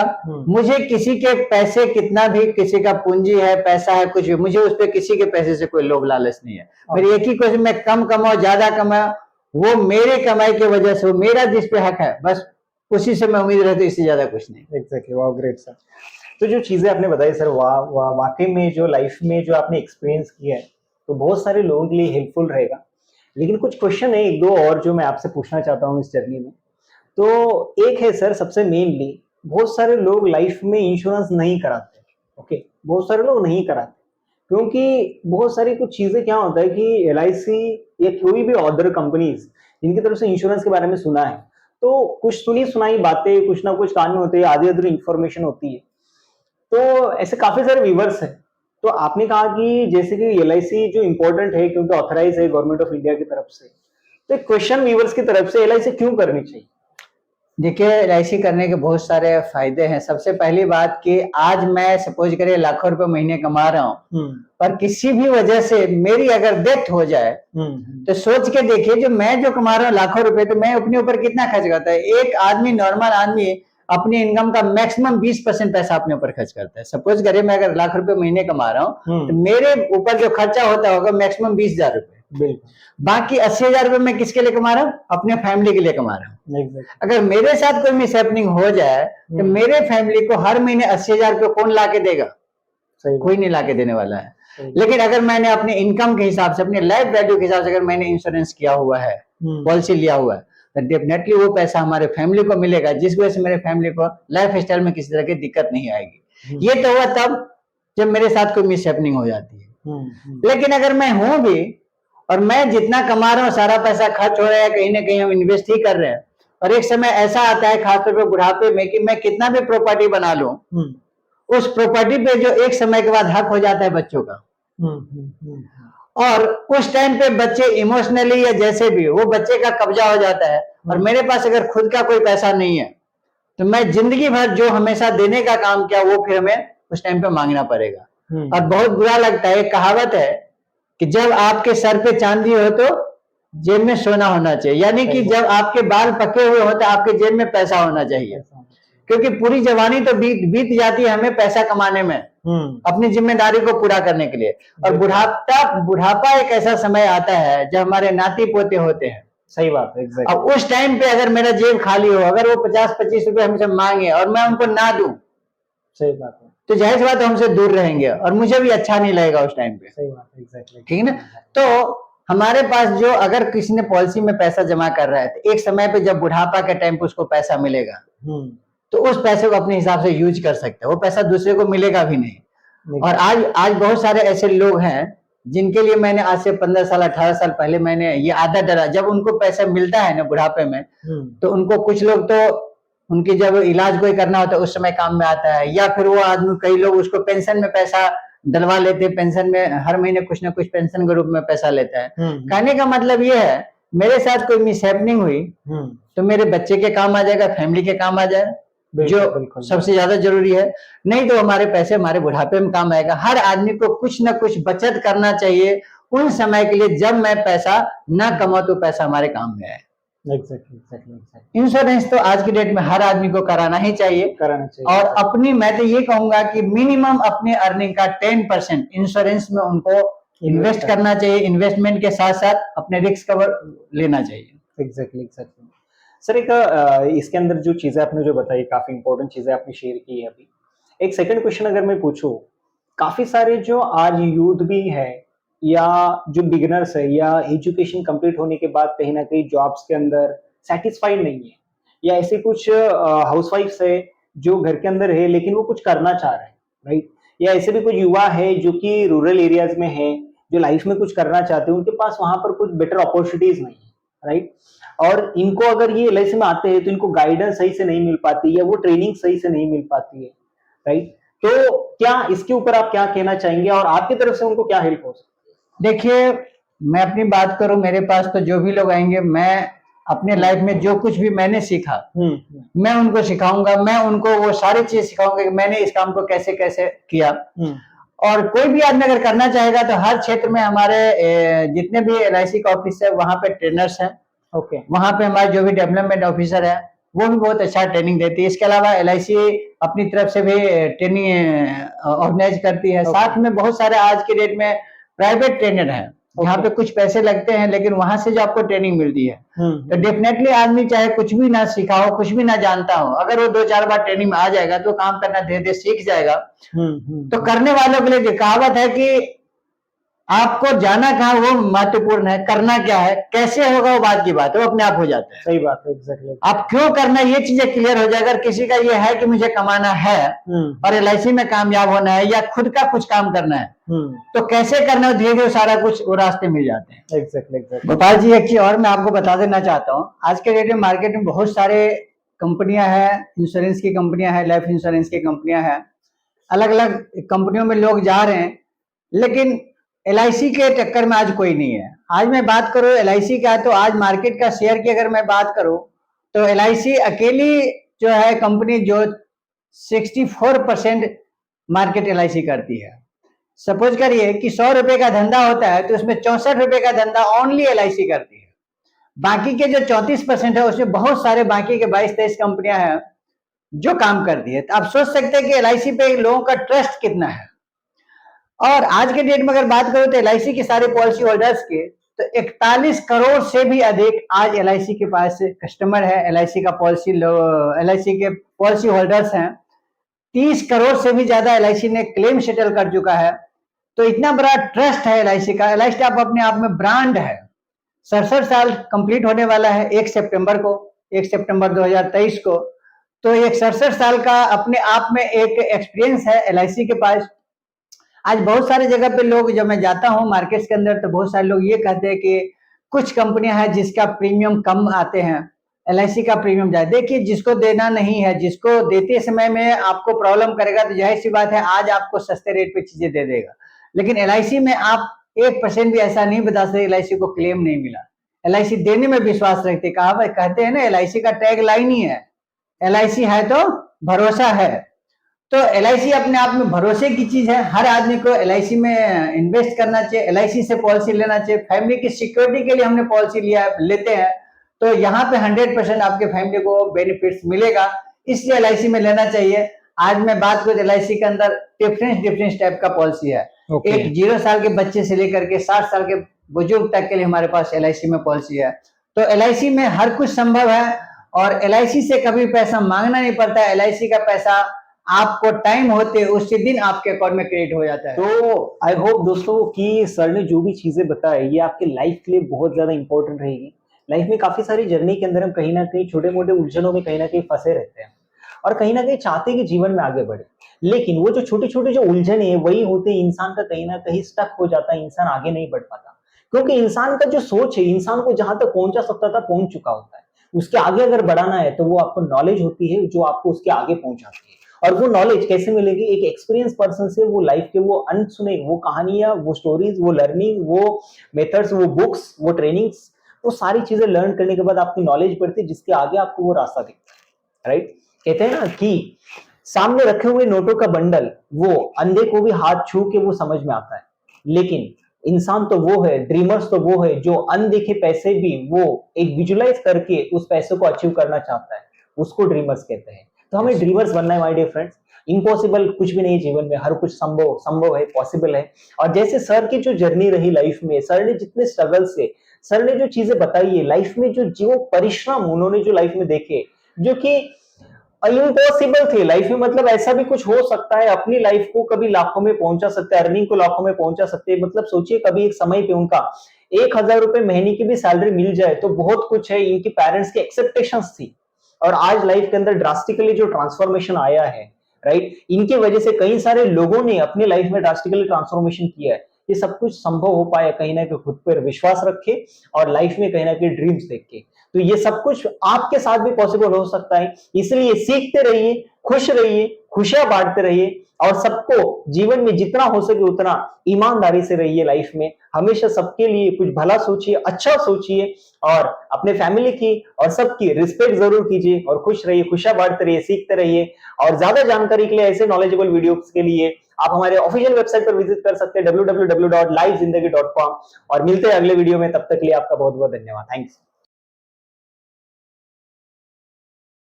Speaker 2: मुझे किसी के पैसे, कितना भी किसी का पूंजी है, पैसा है, कुछ भी, मुझे उस पर किसी के पैसे से कोई लोभ लालच नहीं है। मेरी एक ही कोशिश, मैं कम कमाऊं ज्यादा कमाऊं, वो मेरे कमाई की वजह से, वो मेरा जिस पे हक है, बस उसी से मैं उम्मीद रहती, इससे ज्यादा कुछ नहीं।
Speaker 3: एग्जैक्टली, वाह, ग्रेट सर। तो जो चीजें आपने बताई सर, वाकई में जो लाइफ में जो आपने एक्सपीरियंस किया है, तो बहुत सारे लोगों के लिए हेल्पफुल रहेगा। लेकिन कुछ क्वेश्चन है, एक दो और जो मैं आपसे पूछना चाहता हूँ इस जर्नी में। तो एक है सर, सबसे मेनली बहुत सारे लोग लाइफ में इंश्योरेंस नहीं कराते। ओके, बहुत सारे लोग नहीं कराते क्योंकि बहुत सारी कुछ चीजें, क्या होता है कि LIC या कोई भी अदर कंपनीज जिनकी तरफ से इंश्योरेंस के बारे में सुना है, तो कुछ सुनी सुनाई बातें, कुछ ना कुछ कान में होते हैं, आधी अधूरी इंफॉर्मेशन होती है। तो ऐसे काफी सारे व्यूवर्स हैं। तो आपने कहा कि जैसे कि LIC जो इम्पोर्टेंट है क्योंकि ऑथराइज है गवर्नमेंट ऑफ इंडिया की तरफ से, तो एक क्वेश्चन व्यूवर्स की तरफ से, LIC क्यों करनी चाहिए?
Speaker 2: देखिए, LIC करने के बहुत सारे फायदे हैं। सबसे पहली बात कि आज मैं सपोज करिए लाखों रुपए महीने कमा रहा हूँ, पर किसी भी वजह से मेरी अगर डेथ हो जाए, तो सोच के देखिए, जो मैं जो कमा रहा हूँ लाखों रुपए, तो मैं अपने ऊपर कितना खर्च करता है। एक आदमी, नॉर्मल आदमी, अपनी इनकम का मैक्सिमम 20% पैसा अपने ऊपर खर्च करता है। सपोज करिए मैं अगर लाख रुपए महीने कमा रहा हूँ, तो मेरे ऊपर जो खर्चा होता होगा मैक्सिमम 20,000 रुपए। बाकी 80,000 रुपए मैं किसके लिए कमा रहा हूँ? अपने फैमिली के लिए कमा रहा हूँ। अगर मेरे साथ कोई मिसहैपनिंग हो जाए, तो मेरे फैमिली को हर महीने 80,000 रुपए कौन ला के देगा? कोई नहीं ला के देने वाला है। लेकिन अगर मैंने अपने इनकम के हिसाब से, अपने लाइफ वैल्यू के हिसाब से अगर मैंने इंश्योरेंस किया हुआ है, पॉलिसी लिया हुआ है, तो डेफिनेटली वो पैसा हमारे फैमिली को मिलेगा, जिस वजह से मेरे फैमिली को लाइफ स्टाइल में किसी तरह की दिक्कत नहीं आएगी। ये तो हुआ तब जब मेरे साथ कोई मिसहैपनिंग हो जाती है। लेकिन अगर मैं हूं भी, और मैं जितना कमा रहा हूँ सारा पैसा खर्च हो रहा है, कहीं ना कहीं हम इन्वेस्ट ही कर रहे हैं, और एक समय ऐसा आता है खासतौर पर बुढ़ापे में कि मैं कितना भी प्रॉपर्टी बना लूं, उस प्रॉपर्टी पे जो एक समय के बाद हक हो जाता है बच्चों का, और उस टाइम पे बच्चे इमोशनली या जैसे भी, वो बच्चे का कब्जा हो जाता है। और मेरे पास अगर खुद का कोई पैसा नहीं है, तो मैं जिंदगी भर जो हमेशा देने का काम किया, वो फिर हमें उस टाइम पे मांगना पड़ेगा। और बहुत बुरा लगता है। एक कहावत है कि जब आपके सर पे चांदी हो तो जेब में सोना होना चाहिए, यानी कि जब आपके बाल पके हुए हो तो आपके जेब में पैसा होना चाहिए। क्योंकि पूरी जवानी तो बीत जाती है हमें पैसा कमाने में, अपनी जिम्मेदारी को पूरा करने के लिए। और बुढ़ापा एक ऐसा समय आता है जब हमारे नाती पोते होते हैं।
Speaker 3: सही बात है, एग्जैक्टली।
Speaker 2: अब उस टाइम पे अगर मेरा जेब खाली हो, अगर वो 50-25 रुपए हमसे मांगे और मैं उनको ना दूं,
Speaker 3: सही बात है,
Speaker 2: तो जाहिर सी बात है हमसे दूर रहेंगे, और मुझे भी अच्छा नहीं लगेगा उस टाइम पे।
Speaker 3: सही बात है, एग्जैक्टली।
Speaker 2: ठीक है ना? तो हमारे पास जो, अगर किसी ने पॉलिसी में पैसा जमा कर रहा है, तो एक समय पे जब बुढ़ापा के टाइम पे उसको पैसा मिलेगा, तो उस पैसे को अपने हिसाब से यूज कर सकते हैं। वो पैसा दूसरे को मिलेगा भी नहीं। और आज बहुत सारे ऐसे लोग हैं जिनके लिए मैंने आज से 15 साल 18 साल पहले मैंने ये आदत डाला। जब उनको पैसा मिलता है ना बुढ़ापे में, तो उनको, कुछ लोग तो उनकी जब इलाज कोई करना होता है उस समय काम में आता है, या फिर वो आदमी, कई लोग उसको पेंशन में पैसा डलवा लेते हैं, पेंशन में हर महीने कुछ ना कुछ पेंशन के रूप में पैसा लेता है। कहने का मतलब ये है, मेरे साथ कोई मिसहैपनिंग हुई तो मेरे बच्चे के काम आ जाएगा, फैमिली के काम आ जाएगा, जो सबसे ज्यादा जरूरी है। नहीं तो हमारे पैसे हमारे बुढ़ापे में काम आएगा। हर आदमी को कुछ ना कुछ बचत करना चाहिए उन समय के लिए जब मैं पैसा ना कमाऊं, तो पैसा हमारे काम में आए।
Speaker 3: एग्जैक्टली।
Speaker 2: इंश्योरेंस तो आज की डेट में हर आदमी को कराना ही चाहिए। और अपनी, मैं तो ये कहूंगा कि मिनिमम अपने अर्निंग का 10% इंश्योरेंस में उनको इन्वेस्ट करना चाहिए। इन्वेस्टमेंट के साथ साथ अपने रिस्क कवर लेना चाहिए।
Speaker 3: एग्जैक्टली। सर, एक इसके अंदर जो चीजें आपने जो बताई, काफी इंपॉर्टेंट चीजें आपने शेयर की है अभी। एक सेकंड क्वेश्चन अगर मैं पूछूं, काफी सारे जो आज यूथ भी है, या जो बिगिनर्स है, या एजुकेशन कंप्लीट होने के बाद कहीं ना कहीं जॉब्स के अंदर सेटिस्फाइड नहीं है, या ऐसे कुछ हाउसवाइफ्स है जो घर के अंदर है लेकिन वो कुछ करना चाह रहे हैं, राइट? या ऐसे भी कुछ युवा है जो कि रूरल एरियाज में है, जो लाइफ में कुछ करना चाहते हैं, उनके पास वहां पर कुछ बेटर अपॉर्चुनिटीज नहीं है, राइट। और इनको अगर ये एलआईसी में आते हैं तो इनको गाइडेंस सही से नहीं मिल पाती या वो ट्रेनिंग सही से नहीं मिल पाती है, राइट। तो क्या इसके ऊपर आप क्या कहना चाहेंगे और आपकी तरफ से उनको क्या हेल्प हो सकती
Speaker 2: देखिए, मैं अपनी बात करूं, मेरे पास तो जो भी लोग आएंगे, मैं अपने लाइफ में जो कुछ भी मैंने सीखा
Speaker 3: है?
Speaker 2: मैं उनको सिखाऊंगा, मैं उनको वो सारी चीज सिखाऊंगा कि मैंने इस काम को कैसे कैसे किया। और कोई भी आदमी अगर करना चाहेगा तो हर क्षेत्र में हमारे जितने भी एलआईसी का ऑफिस है वहां पे ट्रेनर्स हैं।
Speaker 3: ओके।
Speaker 2: वहां पे हमारे जो भी डेवलपमेंट ऑफिसर है वो भी बहुत अच्छा ट्रेनिंग देती है। इसके अलावा एलआईसी अपनी तरफ से भी ट्रेनिंग ऑर्गेनाइज करती है। साथ में बहुत सारे आज के डेट में प्राइवेट ट्रेनर हैं जहाँ पे कुछ पैसे लगते हैं, लेकिन वहां से जो आपको ट्रेनिंग मिलती है। तो डेफिनेटली आदमी चाहे कुछ भी ना सीखा हो, कुछ भी ना जानता हो, अगर वो 2-4 बार ट्रेनिंग में आ जाएगा तो काम करना धीरे धीरे सीख जाएगा। तो करने वालों के लिए कहावत है कि आपको जाना कहाँ वो महत्वपूर्ण है, करना क्या है, कैसे होगा वो बात की बात है, वो अपने आप हो जाता है।
Speaker 3: सही बात है, एग्जैक्टली।
Speaker 2: आप क्यों करना ये चीजें क्लियर हो जाए। अगर किसी का ये है कि मुझे कमाना है और एलआईसी में कामयाब होना है या खुद का कुछ काम करना है, तो कैसे करना है, धीरे धीरे सारा कुछ वो रास्ते मिल जाते हैं।
Speaker 3: एग्जैक्टली।
Speaker 2: गोपाल जी, एक चीज और मैं आपको बता देना चाहता हूँ, आज के डेट में मार्केट में बहुत सारे कंपनियां हैं, इंश्योरेंस की कंपनियां हैं, लाइफ इंश्योरेंस की कंपनियां हैं, अलग अलग कंपनियों में लोग जा रहे हैं, लेकिन एलआईसी के टक्कर में आज कोई नहीं है। आज मैं बात करूं एलआईसी का, तो आज मार्केट का शेयर की अगर मैं बात करूं तो एलआईसी अकेली जो है कंपनी जो 64% मार्केट एलआईसी करती है। सपोज करिए कि 100 रुपए का धंधा होता है तो उसमें 64 रुपए का धंधा ओनली एलआईसी करती है। बाकी के जो 34% है उसमें बहुत सारे बाकी के 22-23 कंपनियां हैं जो काम करती है। तो आप सोच सकते हैं कि एलआईसी पे लोगों का ट्रस्ट कितना है। और आज के डेट में अगर बात करो तो एलआईसी के सारे पॉलिसी होल्डर्स के तो 41 करोड़ से भी अधिक आज एलआईसी के पास कस्टमर है, एलआईसी का एलआईसी के पॉलिसी होल्डर्स हैं। 30 करोड़ से भी ज्यादा एलआईसी ने क्लेम सेटल कर चुका है। तो इतना बड़ा ट्रस्ट है एलआईसी का। एलआईसी आप अपने आप में ब्रांड है। 67 साल कंप्लीट होने वाला है 1 सितंबर 2023 को। तो एक 67 साल का अपने आप में एक एक्सपीरियंस है एलआईसी के पास। आज बहुत सारे जगह पे लोग, जब मैं जाता हूँ मार्केट्स के अंदर, तो बहुत सारे लोग ये कहते हैं कि कुछ कंपनियां हैं जिसका प्रीमियम कम आते हैं, एलआईसी का प्रीमियम ज्यादा। देखिए, जिसको देना नहीं है, जिसको देते समय में आपको प्रॉब्लम करेगा, तो जाहिर सी बात है आज आपको सस्ते रेट पे चीजें दे देगा। लेकिन एलआईसी में आप 1% भी ऐसा नहीं बता सकते एलआईसी को क्लेम नहीं मिला। एलआईसी देने में विश्वास रखते। कहते हैं ना, एलआईसी का टैग लाइन ही है, एलआईसी है तो भरोसा है। तो एलआईसी अपने आप में भरोसे की चीज है। हर आदमी को एलआईसी में इन्वेस्ट करना चाहिए, एलआईसी से पॉलिसी लेना चाहिए। फैमिली की सिक्योरिटी के लिए हमने पॉलिसी लेते हैं, तो यहाँ पे 100% आपके फैमिली को बेनिफिट्स मिलेगा, इसलिए एलआईसी में लेना चाहिए। आज मैं बात करूँ एलआईसी के अंदर डिफरेंट टाइप का पॉलिसी है। एक 0 साल के बच्चे से लेकर के 60 साल के बुजुर्ग तक के लिए हमारे पास एलआईसी में पॉलिसी है। तो एलआईसी में हर कुछ संभव है और एलआईसी से कभी पैसा मांगना नहीं पड़ता। एलआईसी का पैसा आपको टाइम होते उसी दिन आपके अकाउंट में क्रेडिट हो जाता है।
Speaker 3: तो आई होप दोस्तों कि सर ने जो भी चीजें बताई ये आपके लाइफ के लिए बहुत ज्यादा इंपॉर्टेंट रहेगी। लाइफ में काफी सारी जर्नी के अंदर हम कहीं ना कहीं छोटे मोटे उलझनों में कहीं ना कहीं फंसे रहते हैं और कहीं ना कहीं चाहते हैं कि जीवन में आगे बढ़े, लेकिन वो जो छोटे छोटे जो उलझने हैं वही होते हैं, इंसान का कहीं ना कहीं स्टक हो जाता है, इंसान आगे नहीं बढ़ पाता। क्योंकि इंसान का जो सोच है, इंसान को जहां तक पहुंचा सकता था पहुंच चुका होता है। उसके आगे अगर बढ़ाना है तो वो आपको नॉलेज होती है जो आपको उसके आगे पहुंचाती है। और वो नॉलेज कैसे मिलेगी? एक एक्सपीरियंस पर्सन से। वो लाइफ के वो अनसुने वो कहानियां, वो स्टोरीज, वो लर्निंग, वो मेथड्स, वो बुक्स, वो ट्रेनिंग्स, वो सारी चीजें लर्न करने के बाद आपकी नॉलेज बढ़ती है, जिसके आगे आपको वो रास्ता दिखता है। राइट? कहते हैं ना कि सामने रखे हुए नोटों का बंडल वो अंधे को भी हाथ छू के वो समझ में आता है, लेकिन इंसान तो वो है, ड्रीमर्स तो वो है जो अनदेखे पैसे भी वो एक विजुलाइज करके उस पैसे को अचीव करना चाहता है, उसको ड्रीमर्स कहते हैं। तो हमें ड्रीमर्स बनना है माय डियर फ्रेंड्स। इम्पॉसिबल कुछ भी नहीं है जीवन में, हर कुछ संभव है, पॉसिबल है। और जैसे सर की जो जर्नी रही लाइफ में, सर ने जितने स्ट्रगल से, सर ने जो चीजें बताई है लाइफ में, जो परिश्रम उन्होंने जो लाइफ में देखे, जो कि इम्पॉसिबल थे लाइफ में, मतलब ऐसा भी कुछ हो सकता है, अपनी लाइफ को कभी लाखों में पहुंचा सकते हैं, अर्निंग को लाखों में पहुंचा सकते हैं। मतलब सोचिए कभी एक समय पे उनका 1000 रुपए महीने की भी सैलरी मिल जाए तो बहुत कुछ है। इनकी पेरेंट्स की एक्सेप्टेशंस थी और आज लाइफ के अंदर ड्रास्टिकली जो ट्रांसफॉर्मेशन आया है, राइट? इनके वजह से कई सारे लोगों ने अपनी लाइफ में ड्रास्टिकली ट्रांसफॉर्मेशन किया है। ये सब कुछ संभव हो पाया कहीं ना कहीं खुद पर विश्वास रखे और लाइफ में कहीं ना कहीं ड्रीम्स देख के। तो ये सब कुछ आपके साथ भी पॉसिबल हो सकता है। इसलिए सीखते रहिए, खुश रहिए, खुशियां बांटते रहिए और सबको जीवन में जितना हो सके उतना ईमानदारी से रहिए। लाइफ में हमेशा सबके लिए कुछ भला सोचिए, अच्छा सोचिए और अपने फैमिली की और सबकी रिस्पेक्ट जरूर कीजिए और खुश रहिए, खुशियां बांटते रहिए, सीखते रहिए। और ज्यादा जानकारी के लिए, ऐसे नॉलेजेबल वीडियोस के लिए आप हमारे ऑफिशियल वेबसाइट पर विजिट कर सकते हैं www.livezindagi.com। और मिलते हैं अगले वीडियो में, तब तक के लिए आपका बहुत बहुत धन्यवाद। थैंक्स।